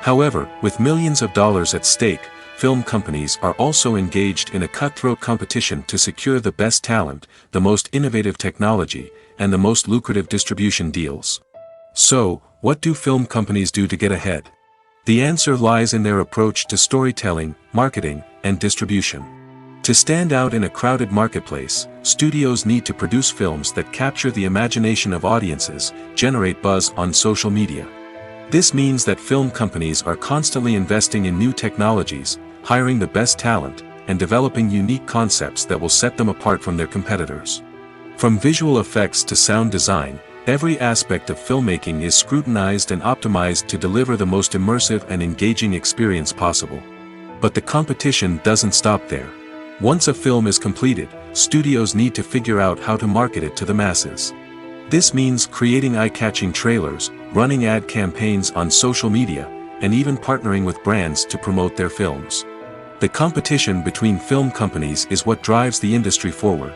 However, with millions of dollars at stake, film companies are also engaged in a cutthroat competition to secure the best talent, the most innovative technology, and the most lucrative distribution deals. So, what do film companies do to get ahead? The answer lies in their approach to storytelling, marketing, and distribution. To stand out in a crowded marketplace, studios need to produce films that capture the imagination of audiences, generate buzz on social media. This means that film companies are constantly investing in new technologies, hiring the best talent, and developing unique concepts that will set them apart from their competitors. From visual effects to sound design, every aspect of filmmaking is scrutinized and optimized to deliver the most immersive and engaging experience possible. But the competition doesn't stop there. Once a film is completed, studios need to figure out how to market it to the masses. This means creating eye-catching trailers, running ad campaigns on social media, and even partnering with brands to promote their films. The competition between film companies is what drives the industry forward.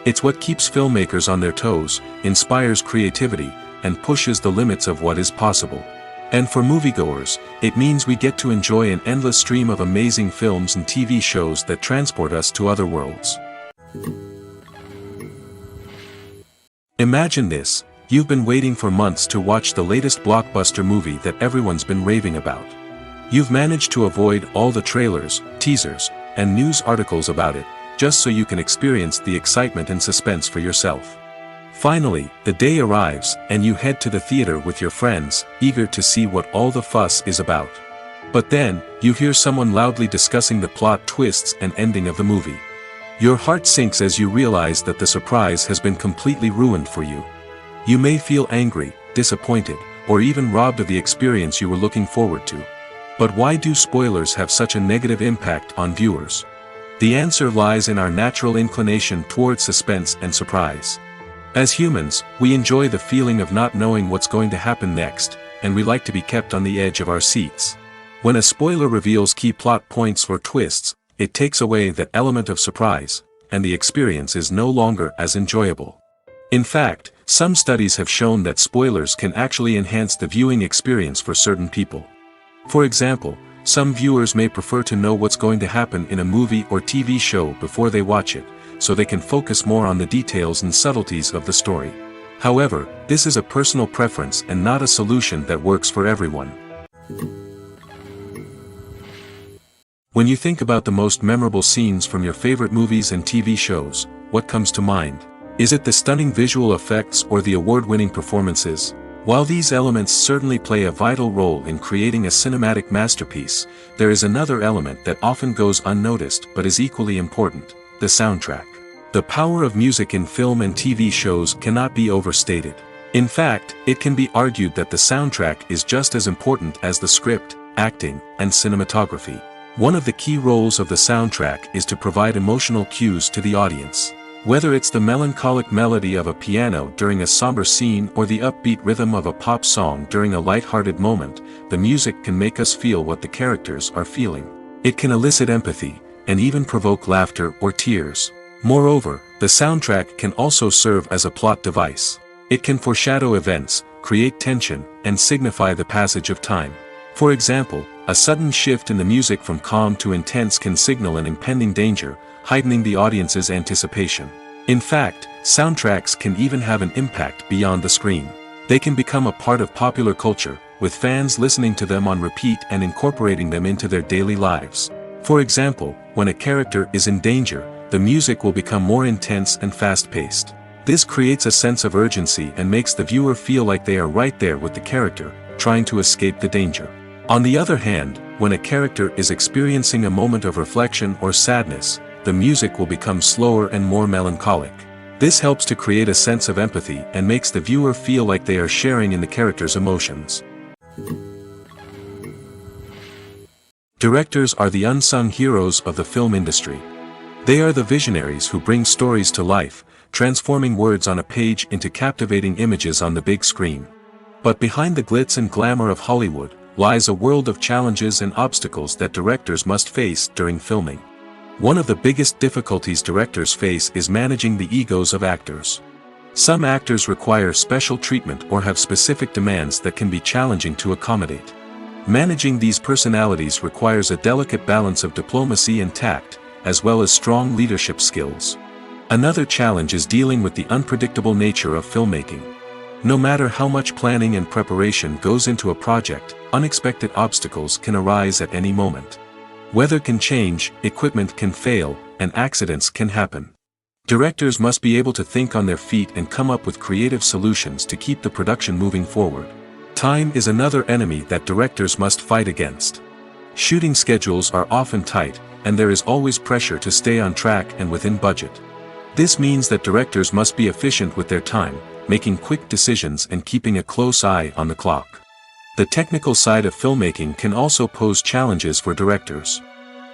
It's what keeps filmmakers on their toes, inspires creativity, and pushes the limits of what is possible. And for moviegoers, it means we get to enjoy an endless stream of amazing films and TV shows that transport us to other worlds. Imagine this: You've been waiting for months to watch the latest blockbuster movie that everyone's been raving about. You've managed to avoid all the trailers, teasers, and news articles about it, just so you can experience the excitement and suspense for yourself. Finally, the day arrives, and you head to the theater with your friends, eager to see what all the fuss is about. But then, you hear someone loudly discussing the plot twists and ending of the movie. Your heart sinks as you realize that the surprise has been completely ruined for you. You may feel angry, disappointed, or even robbed of the experience you were looking forward to. But why do spoilers have such a negative impact on viewers? The answer lies in our natural inclination toward suspense and surprise. As humans, we enjoy the feeling of not knowing what's going to happen next, and we like to be kept on the edge of our seats. When a spoiler reveals key plot points or twists, it takes away that element of surprise, and the experience is no longer as enjoyable. In fact, some studies have shown that spoilers can actually enhance the viewing experience for certain people. For example, some viewers may prefer to know what's going to happen in a movie or TV show before they watch it, so they can focus more on the details and subtleties of the story. However, this is a personal preference and not a solution that works for everyone. When you think about the most memorable scenes from your favorite movies and TV shows, what comes to mind? Is it the stunning visual effects or the award-winning performances? While these elements certainly play a vital role in creating a cinematic masterpiece, there is another element that often goes unnoticed but is equally important: the soundtrack. The power of music in film and TV shows cannot be overstated. In fact, it can be argued that the soundtrack is just as important as the script, acting, and cinematography. One of the key roles of the soundtrack is to provide emotional cues to the audience. Whether it's the melancholic melody of a piano during a somber scene or the upbeat rhythm of a pop song during a light-hearted moment, the music can make us feel what the characters are feeling. It can elicit empathy, and even provoke laughter or tears. Moreover, the soundtrack can also serve as a plot device. It can foreshadow events, create tension, and signify the passage of time. For example, a sudden shift in the music from calm to intense can signal an impending danger, heightening the audience's anticipation. In fact, soundtracks can even have an impact beyond the screen. They can become a part of popular culture, with fans listening to them on repeat and incorporating them into their daily lives. For example, when a character is in danger, the music will become more intense and fast-paced. This creates a sense of urgency and makes the viewer feel like they are right there with the character, trying to escape the danger. On the other hand, when a character is experiencing a moment of reflection or sadness, the music will become slower and more melancholic. This helps to create a sense of empathy and makes the viewer feel like they are sharing in the character's emotions. Directors are the unsung heroes of the film industry. They are the visionaries who bring stories to life, transforming words on a page into captivating images on the big screen. But behind the glitz and glamour of Hollywood lies a world of challenges and obstacles that directors must face during filming. One of the biggest difficulties directors face is managing the egos of actors. Some actors require special treatment or have specific demands that can be challenging to accommodate. Managing these personalities requires a delicate balance of diplomacy and tact, as well as strong leadership skills. Another challenge is dealing with the unpredictable nature of filmmaking. No matter how much planning and preparation goes into a project, unexpected obstacles can arise at any moment. Weather can change, equipment can fail, and accidents can happen. Directors must be able to think on their feet and come up with creative solutions to keep the production moving forward. Time is another enemy that directors must fight against. Shooting schedules are often tight, and there is always pressure to stay on track and within budget. This means that directors must be efficient with their time, making quick decisions and keeping a close eye on the clock. The technical side of filmmaking can also pose challenges for directors.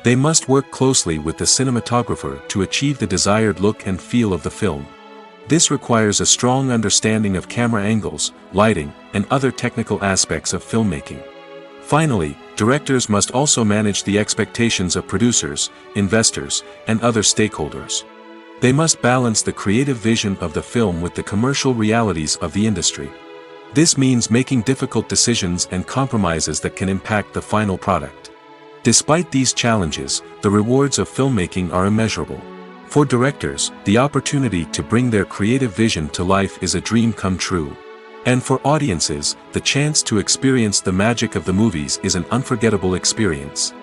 They must work closely with the cinematographer to achieve the desired look and feel of the film. This requires a strong understanding of camera angles, lighting, and other technical aspects of filmmaking. Finally, directors must also manage the expectations of producers, investors, and other stakeholders. They must balance the creative vision of the film with the commercial realities of the industry. This means making difficult decisions and compromises that can impact the final product. Despite these challenges, the rewards of filmmaking are immeasurable. For directors, the opportunity to bring their creative vision to life is a dream come true. And for audiences, the chance to experience the magic of the movies is an unforgettable experience.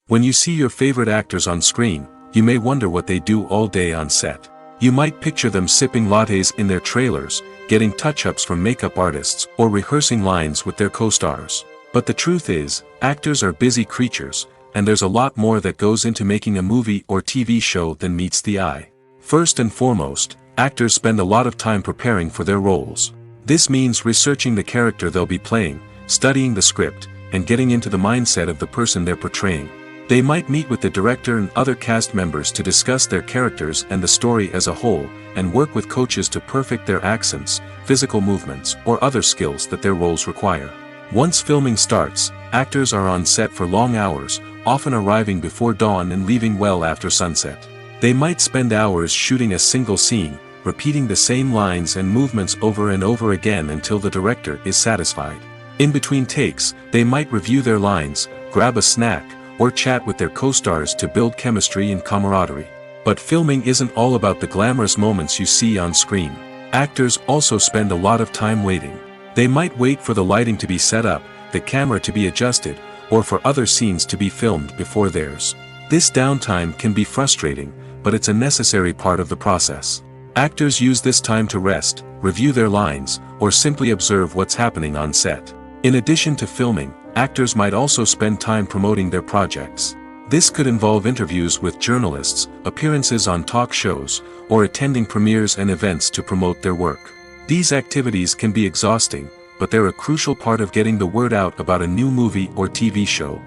When you see your favorite actors on screen, you may wonder what they do all day on set. You might picture them sipping lattes in their trailers, getting touch-ups from makeup artists, or rehearsing lines with their co-stars. But the truth is, actors are busy creatures, and there's a lot more that goes into making a movie or TV show than meets the eye. First and foremost, actors spend a lot of time preparing for their roles. This means researching the character they'll be playing, studying the script, and getting into the mindset of the person they're portraying. They might meet with the director and other cast members to discuss their characters and the story as a whole, and work with coaches to perfect their accents, physical movements, or other skills that their roles require. Once filming starts, actors are on set for long hours, often arriving before dawn and leaving well after sunset. They might spend hours shooting a single scene, repeating the same lines and movements over and over again until the director is satisfied. In between takes, they might review their lines, grab a snack, or chat with their co-stars to build chemistry and camaraderie. But filming isn't all about the glamorous moments you see on screen. Actors also spend a lot of time waiting. They might wait for the lighting to be set up, the camera to be adjusted, or for other scenes to be filmed before theirs. This downtime can be frustrating, but it's a necessary part of the process. Actors use this time to rest, review their lines, or simply observe what's happening on set. In addition to filming, actors might also spend time promoting their projects. This could involve interviews with journalists, appearances on talk shows, or attending premieres and events to promote their work. These activities can be exhausting, but they're a crucial part of getting the word out about a new movie or TV show.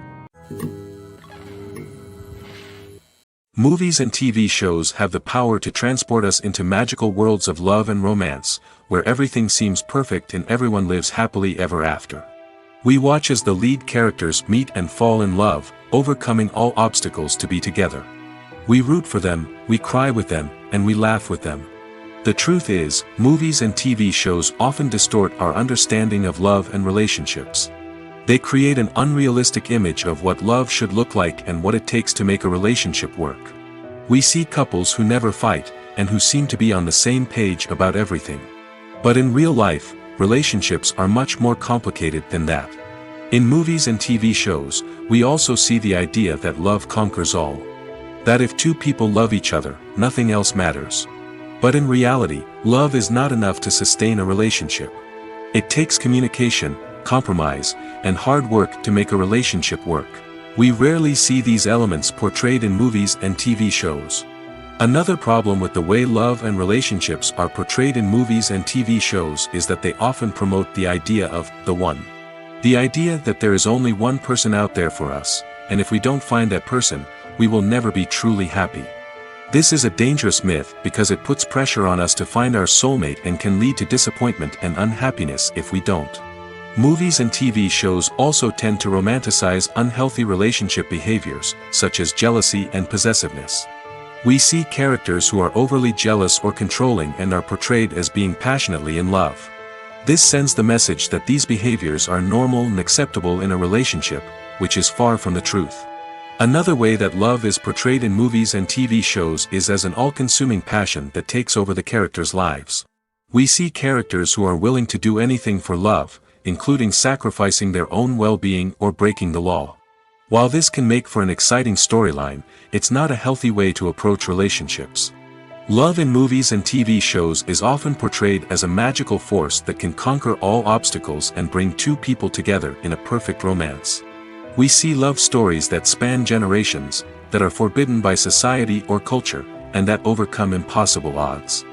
Movies and TV shows have the power to transport us into magical worlds of love and romance, where everything seems perfect and everyone lives happily ever after. We watch as the lead characters meet and fall in love, overcoming all obstacles to be together. We root for them, we cry with them, and we laugh with them. The truth is, movies and TV shows often distort our understanding of love and relationships. They create an unrealistic image of what love should look like and what it takes to make a relationship work. We see couples who never fight, and who seem to be on the same page about everything. But in real life, relationships are much more complicated than that. In movies and TV shows, we also see the idea that love conquers all. That if two people love each other, nothing else matters. But in reality, love is not enough to sustain a relationship. It takes communication, compromise, and hard work to make a relationship work. We rarely see these elements portrayed in movies and TV shows. Another problem with the way love and relationships are portrayed in movies and TV shows is that they often promote the idea of the one. The idea that there is only one person out there for us, and if we don't find that person, we will never be truly happy. This is a dangerous myth because it puts pressure on us to find our soulmate and can lead to disappointment and unhappiness if we don't. Movies and TV shows also tend to romanticize unhealthy relationship behaviors, such as jealousy and possessiveness. We see characters who are overly jealous or controlling and are portrayed as being passionately in love. This sends the message that these behaviors are normal and acceptable in a relationship, which is far from the truth. Another way that love is portrayed in movies and TV shows is as an all-consuming passion that takes over the characters' lives. We see characters who are willing to do anything for love, including sacrificing their own well-being or breaking the law. While this can make for an exciting storyline, it's not a healthy way to approach relationships. Love in movies and TV shows is often portrayed as a magical force that can conquer all obstacles and bring two people together in a perfect romance. We see love stories that span generations, that are forbidden by society or culture, and that overcome impossible odds.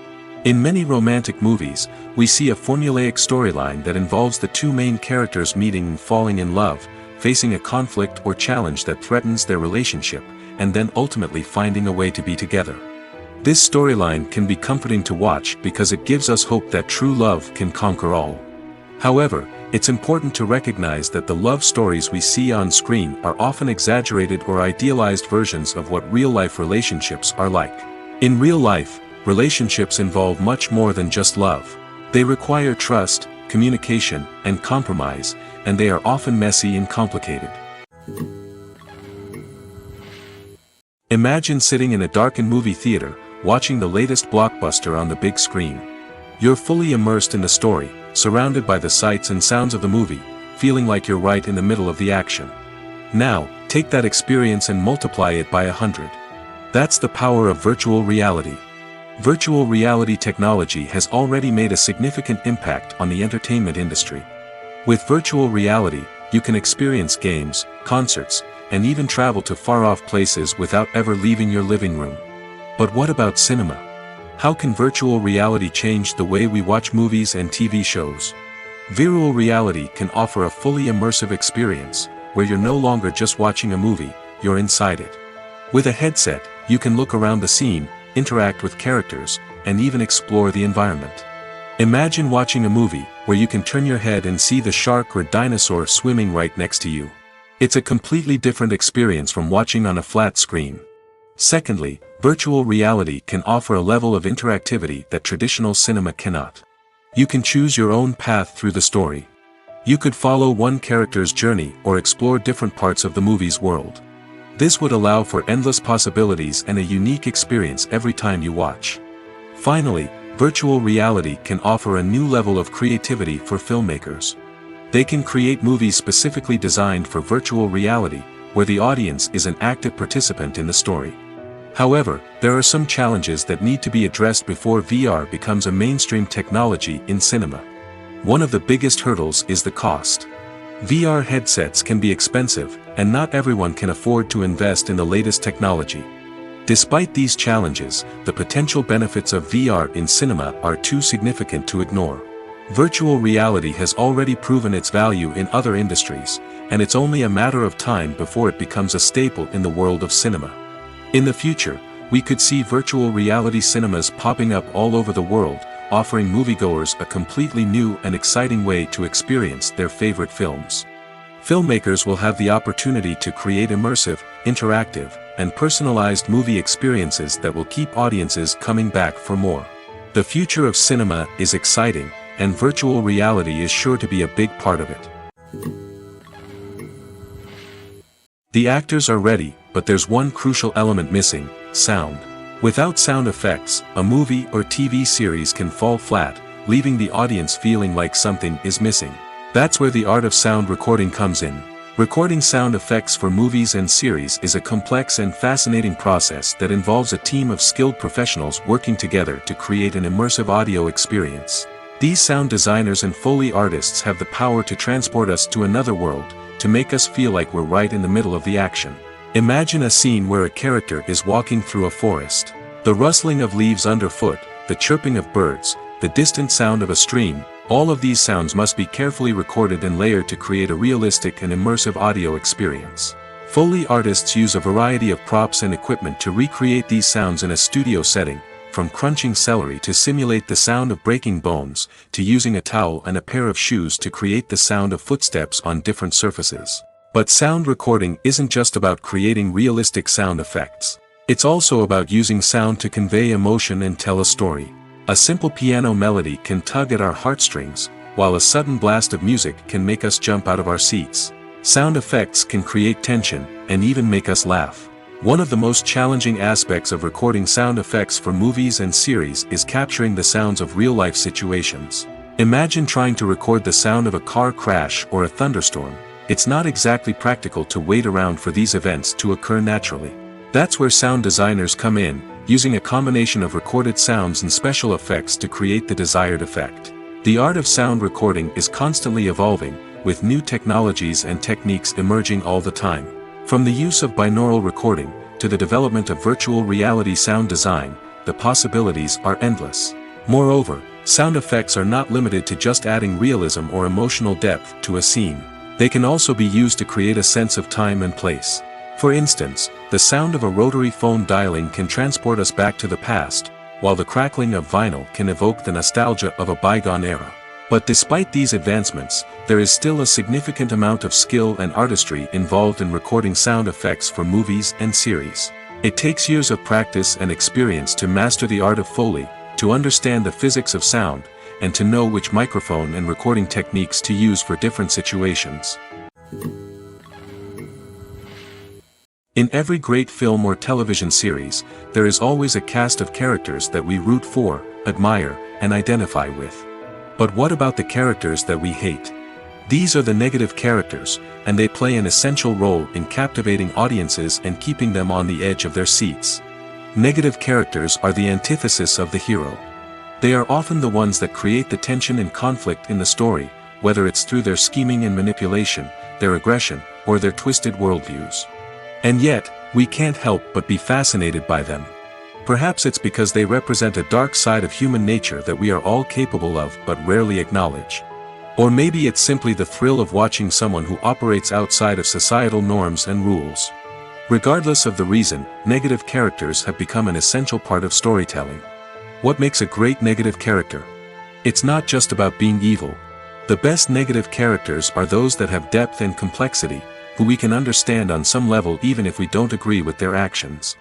In many romantic movies, we see a formulaic storyline that involves the two main characters meeting and falling in love, facing a conflict or challenge that threatens their relationship, and then ultimately finding a way to be together. This storyline can be comforting to watch because it gives us hope that true love can conquer all. However, it's important to recognize that the love stories we see on screen are often exaggerated or idealized versions of what real-life relationships are like. In real life, relationships involve much more than just love. They require trust, communication, and compromise, and they are often messy and complicated. Imagine sitting in a darkened movie theater, watching the latest blockbuster on the big screen. You're fully immersed in the story, surrounded by the sights and sounds of the movie, feeling like you're right in the middle of the action. Now, take that experience and multiply it by 100. That's the power of virtual reality. Virtual reality technology has already made a significant impact on the entertainment industry. With virtual reality, you can experience games, concerts, and even travel to far-off places without ever leaving your living room. But what about cinema? How can virtual reality change the way we watch movies and TV shows? Virtual reality can offer a fully immersive experience, where you're no longer just watching a movie, you're inside it. With a headset, you can look around the scene, interact with characters, and even explore the environment. Imagine watching a movie where you can turn your head and see the shark or dinosaur swimming right next to you. It's a completely different experience from watching on a flat screen. Secondly, virtual reality can offer a level of interactivity that traditional cinema cannot. You can choose your own path through the story. You could follow one character's journey or explore different parts of the movie's world. This would allow for endless possibilities and a unique experience every time you watch. Finally, virtual reality can offer a new level of creativity for filmmakers. They can create movies specifically designed for virtual reality, where the audience is an active participant in the story. However, there are some challenges that need to be addressed before VR becomes a mainstream technology in cinema. One of the biggest hurdles is the cost. VR headsets can be expensive, and not everyone can afford to invest in the latest technology. Despite these challenges, the potential benefits of VR in cinema are too significant to ignore. Virtual reality has already proven its value in other industries, and it's only a matter of time before it becomes a staple in the world of cinema. In the future, we could see virtual reality cinemas popping up all over the world, offering moviegoers a completely new and exciting way to experience their favorite films. Filmmakers will have the opportunity to create immersive, interactive, and personalized movie experiences that will keep audiences coming back for more. The future of cinema is exciting, and virtual reality is sure to be a big part of it. The actors are ready, but there's one crucial element missing: sound. Without sound effects, a movie or TV series can fall flat, leaving the audience feeling like something is missing. That's where the art of sound recording comes in. Recording sound effects for movies and series is a complex and fascinating process that involves a team of skilled professionals working together to create an immersive audio experience. These sound designers and Foley artists have the power to transport us to another world, to make us feel like we're right in the middle of the action. Imagine a scene where a character is walking through a forest. The rustling of leaves underfoot, the chirping of birds, the distant sound of a stream, all of these sounds must be carefully recorded and layered to create a realistic and immersive audio experience. Foley artists use a variety of props and equipment to recreate these sounds in a studio setting, from crunching celery to simulate the sound of breaking bones, to using a towel and a pair of shoes to create the sound of footsteps on different surfaces. But sound recording isn't just about creating realistic sound effects. It's also about using sound to convey emotion and tell a story. A simple piano melody can tug at our heartstrings, while a sudden blast of music can make us jump out of our seats. Sound effects can create tension, and even make us laugh. One of the most challenging aspects of recording sound effects for movies and series is capturing the sounds of real-life situations. Imagine trying to record the sound of a car crash or a thunderstorm. It's not exactly practical to wait around for these events to occur naturally. That's where sound designers come in, using a combination of recorded sounds and special effects to create the desired effect. The art of sound recording is constantly evolving, with new technologies and techniques emerging all the time. From the use of binaural recording, to the development of virtual reality sound design, the possibilities are endless. Moreover, sound effects are not limited to just adding realism or emotional depth to a scene. They can also be used to create a sense of time and place. For instance, the sound of a rotary phone dialing can transport us back to the past, while the crackling of vinyl can evoke the nostalgia of a bygone era. But despite these advancements, there is still a significant amount of skill and artistry involved in recording sound effects for movies and series. It takes years of practice and experience to master the art of Foley, to understand the physics of sound, and to know which microphone and recording techniques to use for different situations. In every great film or television series, there is always a cast of characters that we root for, admire, and identify with. But what about the characters that we hate? These are the negative characters, and they play an essential role in captivating audiences and keeping them on the edge of their seats. Negative characters are the antithesis of the hero. They are often the ones that create the tension and conflict in the story, whether it's through their scheming and manipulation, their aggression, or their twisted worldviews. And yet, we can't help but be fascinated by them. Perhaps it's because they represent a dark side of human nature that we are all capable of but rarely acknowledge. Or maybe it's simply the thrill of watching someone who operates outside of societal norms and rules. Regardless of the reason, negative characters have become an essential part of storytelling. What makes a great negative character? It's not just about being evil. The best negative characters are those that have depth and complexity, who we can understand on some level even if we don't agree with their actions.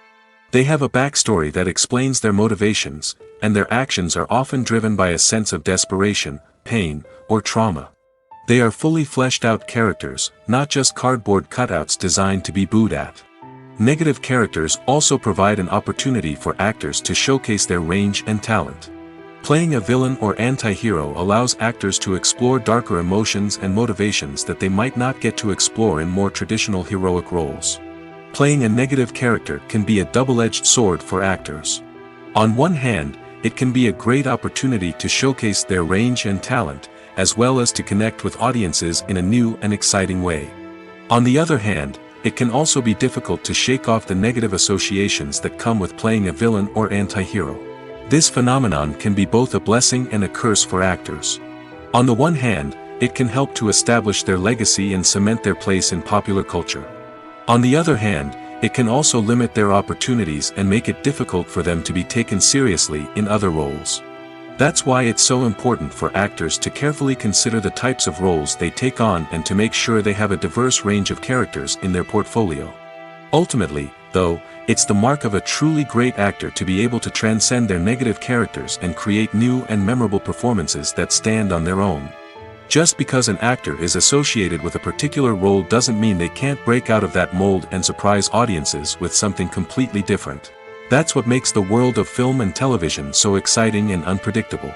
They have a backstory that explains their motivations, and their actions are often driven by a sense of desperation, pain, or trauma. They are fully fleshed out characters, not just cardboard cutouts designed to be booed at. Negative characters also provide an opportunity for actors to showcase their range and talent. Playing a villain or anti-hero allows actors to explore darker emotions and motivations that they might not get to explore in more traditional heroic roles. Playing a negative character can be a double-edged sword for actors. On one hand, it can be a great opportunity to showcase their range and talent, as well as to connect with audiences in a new and exciting way. On the other hand, it can also be difficult to shake off the negative associations that come with playing a villain or anti-hero. This phenomenon can be both a blessing and a curse for actors. On the one hand, it can help to establish their legacy and cement their place in popular culture. On the other hand, it can also limit their opportunities and make it difficult for them to be taken seriously in other roles. That's why it's so important for actors to carefully consider the types of roles they take on and to make sure they have a diverse range of characters in their portfolio. Ultimately, though, it's the mark of a truly great actor to be able to transcend their negative characters and create new and memorable performances that stand on their own. Just because an actor is associated with a particular role doesn't mean they can't break out of that mold and surprise audiences with something completely different. That's what makes the world of film and television so exciting and unpredictable.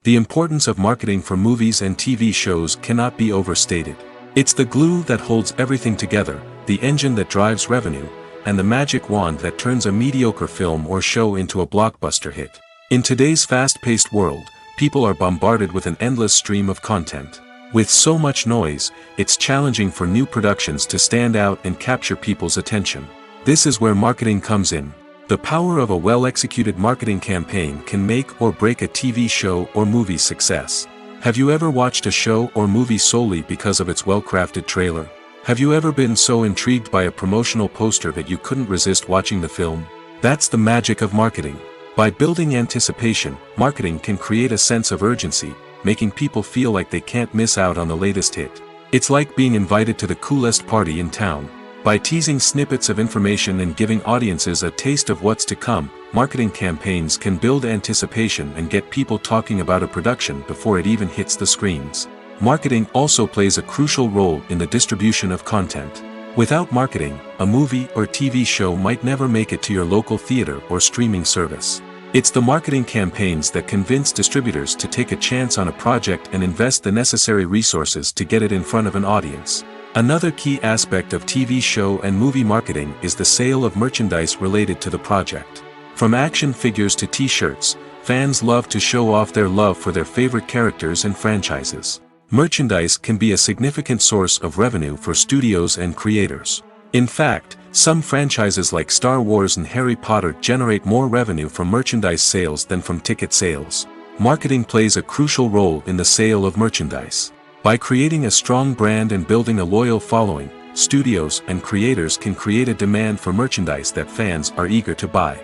The importance of marketing for movies and TV shows cannot be overstated. It's the glue that holds everything together, the engine that drives revenue, and the magic wand that turns a mediocre film or show into a blockbuster hit. In today's fast-paced world, people are bombarded with an endless stream of content. With so much noise, it's challenging for new productions to stand out and capture people's attention. This is where marketing comes in. The power of a well-executed marketing campaign can make or break a TV show or movie's success. Have you ever watched a show or movie solely because of its well-crafted trailer? Have you ever been so intrigued by a promotional poster that you couldn't resist watching the film? That's the magic of marketing. By building anticipation, marketing can create a sense of urgency, making people feel like they can't miss out on the latest hit. It's like being invited to the coolest party in town. By teasing snippets of information and giving audiences a taste of what's to come, marketing campaigns can build anticipation and get people talking about a production before it even hits the screens. Marketing also plays a crucial role in the distribution of content. Without marketing, a movie or TV show might never make it to your local theater or streaming service. It's the marketing campaigns that convince distributors to take a chance on a project and invest the necessary resources to get it in front of an audience. Another key aspect of TV show and movie marketing is the sale of merchandise related to the project. From action figures to t-shirts, fans love to show off their love for their favorite characters and franchises. Merchandise can be a significant source of revenue for studios and creators. In fact, some franchises like Star Wars and Harry Potter generate more revenue from merchandise sales than from ticket sales. Marketing plays a crucial role in the sale of merchandise. By creating a strong brand and building a loyal following, studios and creators can create a demand for merchandise that fans are eager to buy.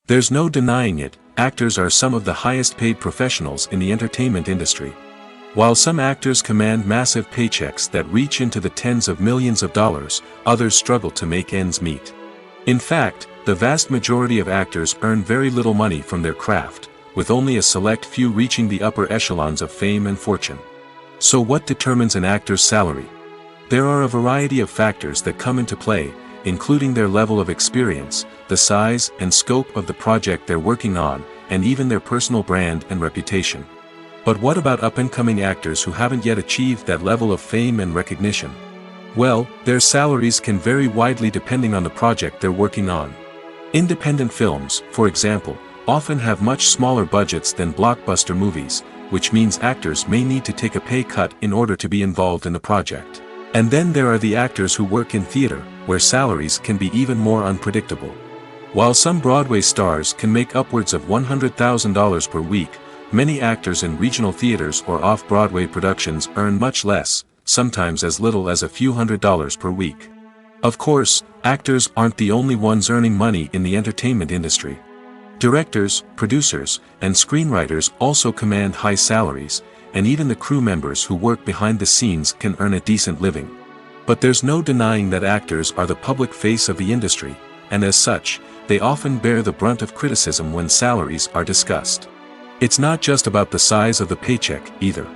There's no denying it, actors are some of the highest paid professionals in the entertainment industry. While some actors command massive paychecks that reach into the tens of millions of dollars, others struggle to make ends meet. In fact, the vast majority of actors earn very little money from their craft, with only a select few reaching the upper echelons of fame and fortune. So what determines an actor's salary? There are a variety of factors that come into play, including their level of experience, the size and scope of the project they're working on, and even their personal brand and reputation. But what about up-and-coming actors who haven't yet achieved that level of fame and recognition? Well, their salaries can vary widely depending on the project they're working on. Independent films, for example, often have much smaller budgets than blockbuster movies, which means actors may need to take a pay cut in order to be involved in the project. And then there are the actors who work in theater, where salaries can be even more unpredictable. While some Broadway stars can make upwards of $100,000 per week, many actors in regional theaters or off-Broadway productions earn much less, sometimes as little as a few $100s per week. Of course, actors aren't the only ones earning money in the entertainment industry. Directors, producers, and screenwriters also command high salaries, and even the crew members who work behind the scenes can earn a decent living. But there's no denying that actors are the public face of the industry, and as such, they often bear the brunt of criticism when salaries are discussed. It's not just about the size of the paycheck, either.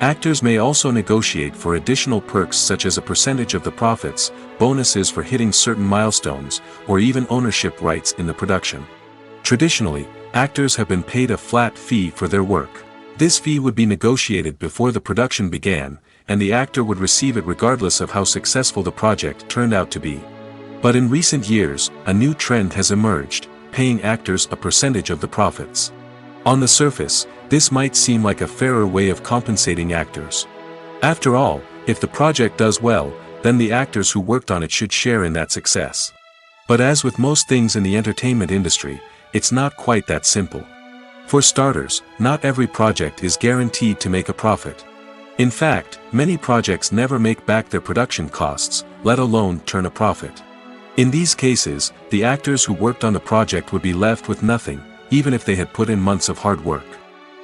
Actors may also negotiate for additional perks such as a percentage of the profits, bonuses for hitting certain milestones, or even ownership rights in the production. Traditionally, actors have been paid a flat fee for their work. This fee would be negotiated before the production began, and the actor would receive it regardless of how successful the project turned out to be. But in recent years, a new trend has emerged, paying actors a percentage of the profits. On the surface, this might seem like a fairer way of compensating actors. After all, if the project does well, then the actors who worked on it should share in that success. But as with most things in the entertainment industry, it's not quite that simple. For starters, not every project is guaranteed to make a profit. In fact, many projects never make back their production costs, let alone turn a profit. In these cases, the actors who worked on the project would be left with nothing, even if they had put in months of hard work.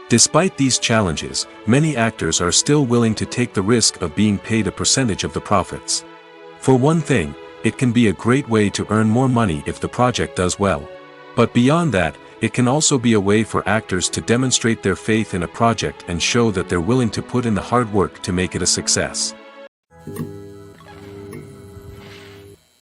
Despite these challenges, many actors are still willing to take the risk of being paid a percentage of the profits. For one thing, it can be a great way to earn more money if the project does well. But beyond that, it can also be a way for actors to demonstrate their faith in a project and show that they're willing to put in the hard work to make it a success.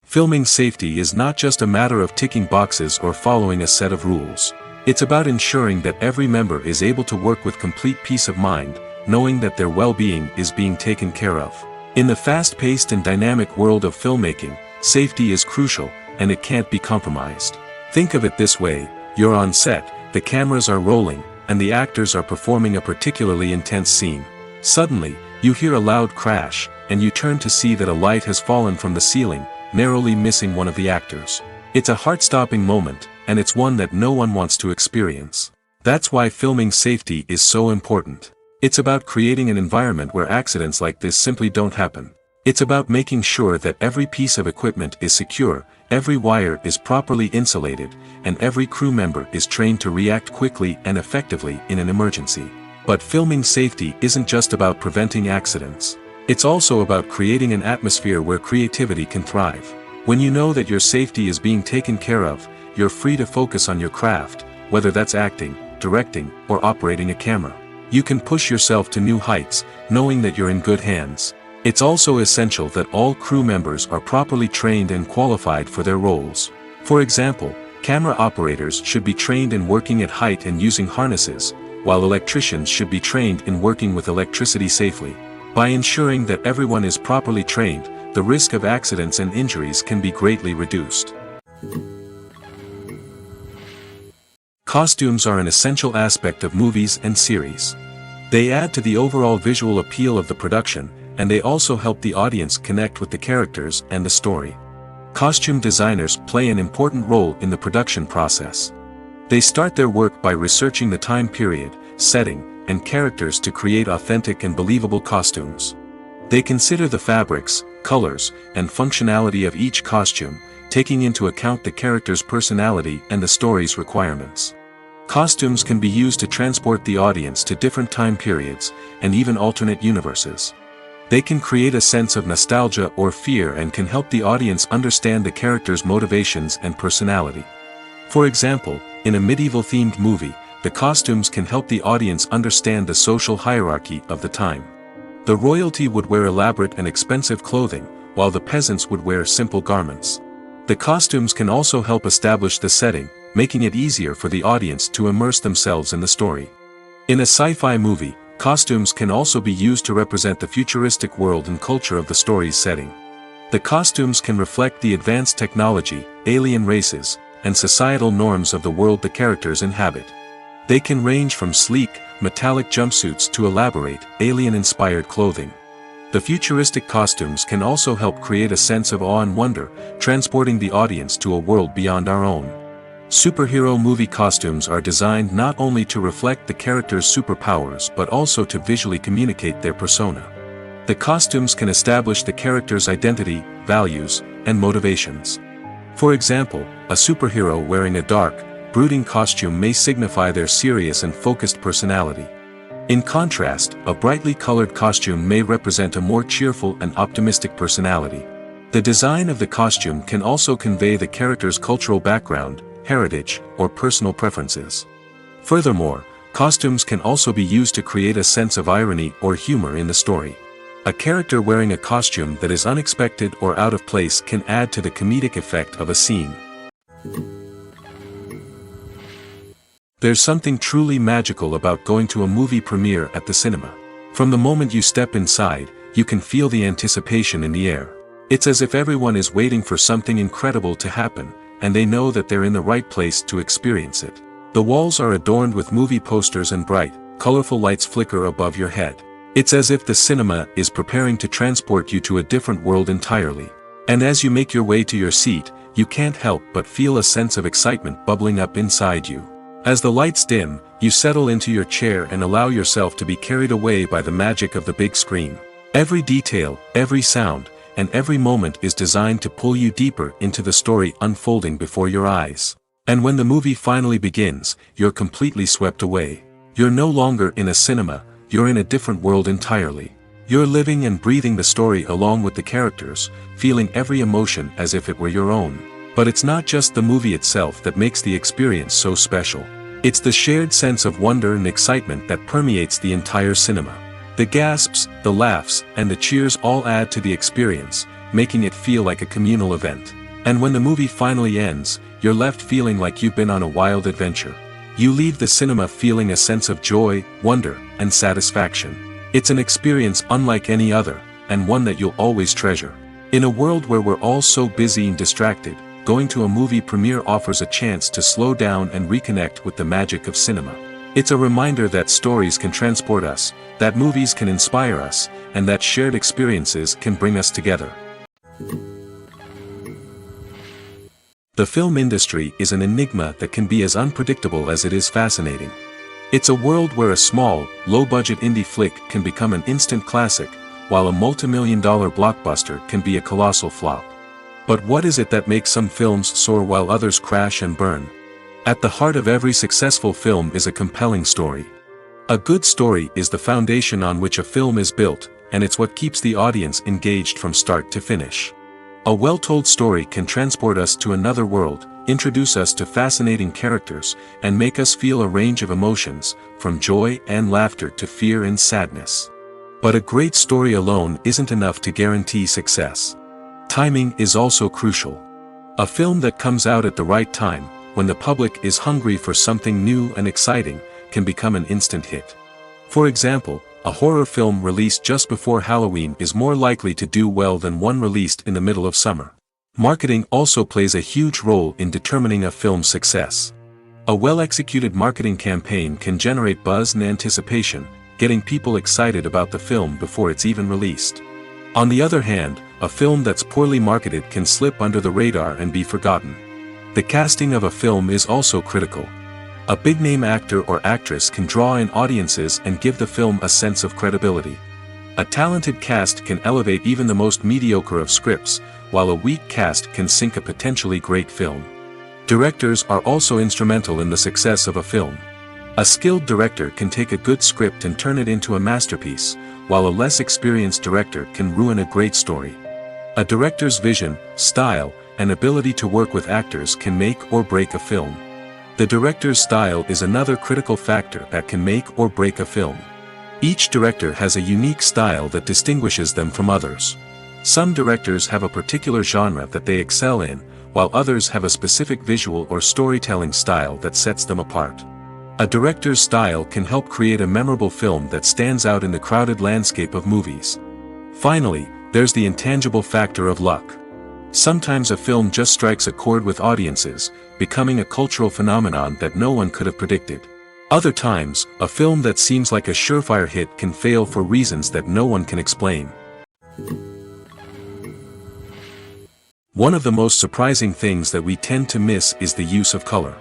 Filming safety is not just a matter of ticking boxes or following a set of rules. It's about ensuring that every member is able to work with complete peace of mind, knowing that their well-being is being taken care of. In the fast-paced and dynamic world of filmmaking, safety is crucial, and it can't be compromised. Think of it this way: you're on set, the cameras are rolling, and the actors are performing a particularly intense scene. Suddenly, you hear a loud crash, and you turn to see that a light has fallen from the ceiling, narrowly missing one of the actors. It's a heart-stopping moment, and it's one that no one wants to experience. That's why filming safety is so important. It's about creating an environment where accidents like this simply don't happen. It's about making sure that every piece of equipment is secure, every wire is properly insulated, and every crew member is trained to react quickly and effectively in an emergency. But filming safety isn't just about preventing accidents. It's also about creating an atmosphere where creativity can thrive. When you know that your safety is being taken care of, you're free to focus on your craft, whether that's acting, directing, or operating a camera. You can push yourself to new heights, knowing that you're in good hands. It's also essential that all crew members are properly trained and qualified for their roles. For example, camera operators should be trained in working at height and using harnesses, while electricians should be trained in working with electricity safely. By ensuring that everyone is properly trained, the risk of accidents and injuries can be greatly reduced. Costumes are an essential aspect of movies and series. They add to the overall visual appeal of the production, and they also help the audience connect with the characters and the story. Costume designers play an important role in the production process. They start their work by researching the time period, setting, and characters to create authentic and believable costumes. They consider the fabrics, colors, and functionality of each costume, taking into account the character's personality and the story's requirements. Costumes can be used to transport the audience to different time periods, and even alternate universes. They can create a sense of nostalgia or fear and can help the audience understand the character's motivations and personality. For example, in a medieval-themed movie, the costumes can help the audience understand the social hierarchy of the time. The royalty would wear elaborate and expensive clothing, while the peasants would wear simple garments. The costumes can also help establish the setting, making it easier for the audience to immerse themselves in the story. In a sci-fi movie, costumes can also be used to represent the futuristic world and culture of the story's setting. The costumes can reflect the advanced technology, alien races, and societal norms of the world the characters inhabit. They can range from sleek, metallic jumpsuits to elaborate, alien-inspired clothing. The futuristic costumes can also help create a sense of awe and wonder, transporting the audience to a world beyond our own. Superhero movie costumes are designed not only to reflect the character's superpowers but also to visually communicate their persona. The costumes can establish the character's identity, values, and motivations. For example, a superhero wearing a dark, brooding costume may signify their serious and focused personality. In contrast, a brightly colored costume may represent a more cheerful and optimistic personality. The design of the costume can also convey the character's cultural background, heritage, or personal preferences. Furthermore, costumes can also be used to create a sense of irony or humor in the story. A character wearing a costume that is unexpected or out of place can add to the comedic effect of a scene. There's something truly magical about going to a movie premiere at the cinema. From the moment you step inside, you can feel the anticipation in the air. It's as if everyone is waiting for something incredible to happen, and they know that they're in the right place to experience it. The walls are adorned with movie posters and bright, colorful lights flicker above your head. It's as if the cinema is preparing to transport you to a different world entirely. And as you make your way to your seat, you can't help but feel a sense of excitement bubbling up inside you. As the lights dim, you settle into your chair and allow yourself to be carried away by the magic of the big screen. Every detail, every sound, and every moment is designed to pull you deeper into the story unfolding before your eyes. And when the movie finally begins, you're completely swept away. You're no longer in a cinema, you're in a different world entirely. You're living and breathing the story along with the characters, feeling every emotion as if it were your own. But it's not just the movie itself that makes the experience so special. It's the shared sense of wonder and excitement that permeates the entire cinema. The gasps, the laughs, and the cheers all add to the experience, making it feel like a communal event. And when the movie finally ends, you're left feeling like you've been on a wild adventure. You leave the cinema feeling a sense of joy, wonder, and satisfaction. It's an experience unlike any other, and one that you'll always treasure. In a world where we're all so busy and distracted, going to a movie premiere offers a chance to slow down and reconnect with the magic of cinema. It's a reminder that stories can transport us, that movies can inspire us, and that shared experiences can bring us together. The film industry is an enigma that can be as unpredictable as it is fascinating. It's a world where a small, low-budget indie flick can become an instant classic, while a multi-million-dollar blockbuster can be a colossal flop. But what is it that makes some films soar while others crash and burn? At the heart of every successful film is a compelling story. A good story is the foundation on which a film is built, and it's what keeps the audience engaged from start to finish. A well-told story can transport us to another world, introduce us to fascinating characters, and make us feel a range of emotions, from joy and laughter to fear and sadness. But a great story alone isn't enough to guarantee success. Timing is also crucial. A film that comes out at the right time, when the public is hungry for something new and exciting, can become an instant hit. For example, a horror film released just before Halloween is more likely to do well than one released in the middle of summer. Marketing also plays a huge role in determining a film's success. A well-executed marketing campaign can generate buzz and anticipation, getting people excited about the film before it's even released. On the other hand, a film that's poorly marketed can slip under the radar and be forgotten. The casting of a film is also critical. A big-name actor or actress can draw in audiences and give the film a sense of credibility. A talented cast can elevate even the most mediocre of scripts, while a weak cast can sink a potentially great film. Directors are also instrumental in the success of a film. A skilled director can take a good script and turn it into a masterpiece, while a less experienced director can ruin a great story. A director's vision, style, and ability to work with actors can make or break a film. The director's style is another critical factor that can make or break a film. Each director has a unique style that distinguishes them from others. Some directors have a particular genre that they excel in, while others have a specific visual or storytelling style that sets them apart. A director's style can help create a memorable film that stands out in the crowded landscape of movies. Finally, there's the intangible factor of luck. Sometimes a film just strikes a chord with audiences, becoming a cultural phenomenon that no one could have predicted. Other times, a film that seems like a surefire hit can fail for reasons that no one can explain. One of the most surprising things that we tend to miss is the use of color.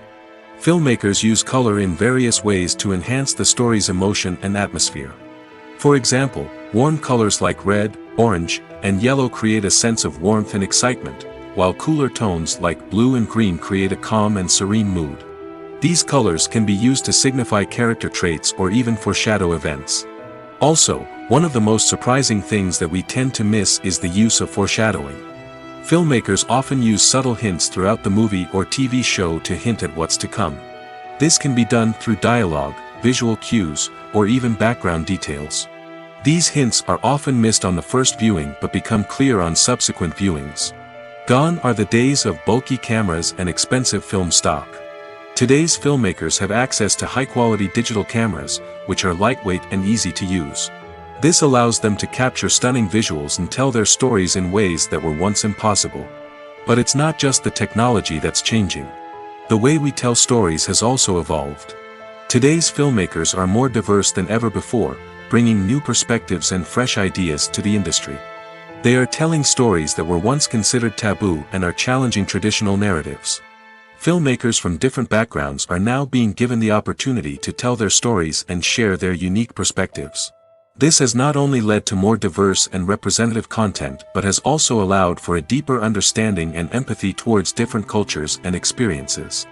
Filmmakers use color in various ways to enhance the story's emotion and atmosphere. For example, warm colors like red, orange, and yellow create a sense of warmth and excitement, while cooler tones like blue and green create a calm and serene mood. These colors can be used to signify character traits or even foreshadow events. Also, one of the most surprising things that we tend to miss is the use of foreshadowing. Filmmakers often use subtle hints throughout the movie or TV show to hint at what's to come. This can be done through dialogue, visual cues, or even background details. These hints are often missed on the first viewing but become clear on subsequent viewings. Gone are the days of bulky cameras and expensive film stock. Today's filmmakers have access to high-quality digital cameras, which are lightweight and easy to use. This allows them to capture stunning visuals and tell their stories in ways that were once impossible. But it's not just the technology that's changing. The way we tell stories has also evolved. Today's filmmakers are more diverse than ever before, bringing new perspectives and fresh ideas to the industry. They are telling stories that were once considered taboo and are challenging traditional narratives. Filmmakers from different backgrounds are now being given the opportunity to tell their stories and share their unique perspectives. This has not only led to more diverse and representative content but has also allowed for a deeper understanding and empathy towards different cultures and experiences.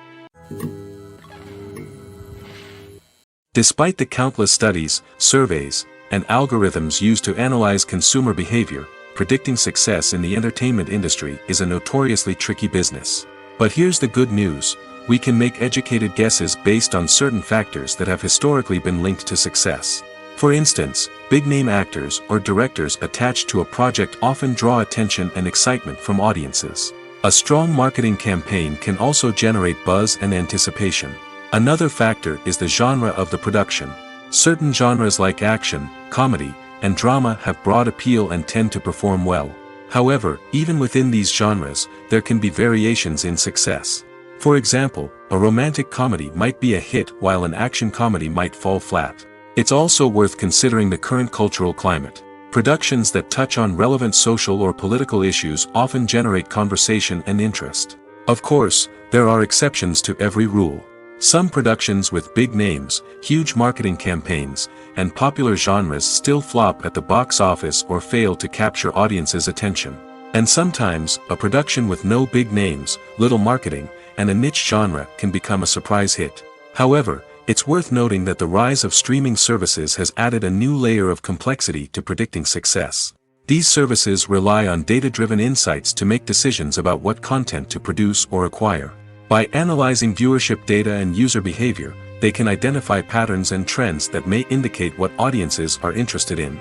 Despite the countless studies, surveys, and algorithms used to analyze consumer behavior, predicting success in the entertainment industry is a notoriously tricky business. But here's the good news: we can make educated guesses based on certain factors that have historically been linked to success. For instance, big-name actors or directors attached to a project often draw attention and excitement from audiences. A strong marketing campaign can also generate buzz and anticipation. Another factor is the genre of the production. Certain genres like action, comedy, and drama have broad appeal and tend to perform well. However, even within these genres, there can be variations in success. For example, a romantic comedy might be a hit while an action comedy might fall flat. It's also worth considering the current cultural climate. Productions that touch on relevant social or political issues often generate conversation and interest. Of course, there are exceptions to every rule. Some productions with big names, huge marketing campaigns, and popular genres still flop at the box office or fail to capture audiences' attention. And sometimes, a production with no big names, little marketing, and a niche genre can become a surprise hit. However, it's worth noting that the rise of streaming services has added a new layer of complexity to predicting success. These services rely on data-driven insights to make decisions about what content to produce or acquire. By analyzing viewership data and user behavior, they can identify patterns and trends that may indicate what audiences are interested in.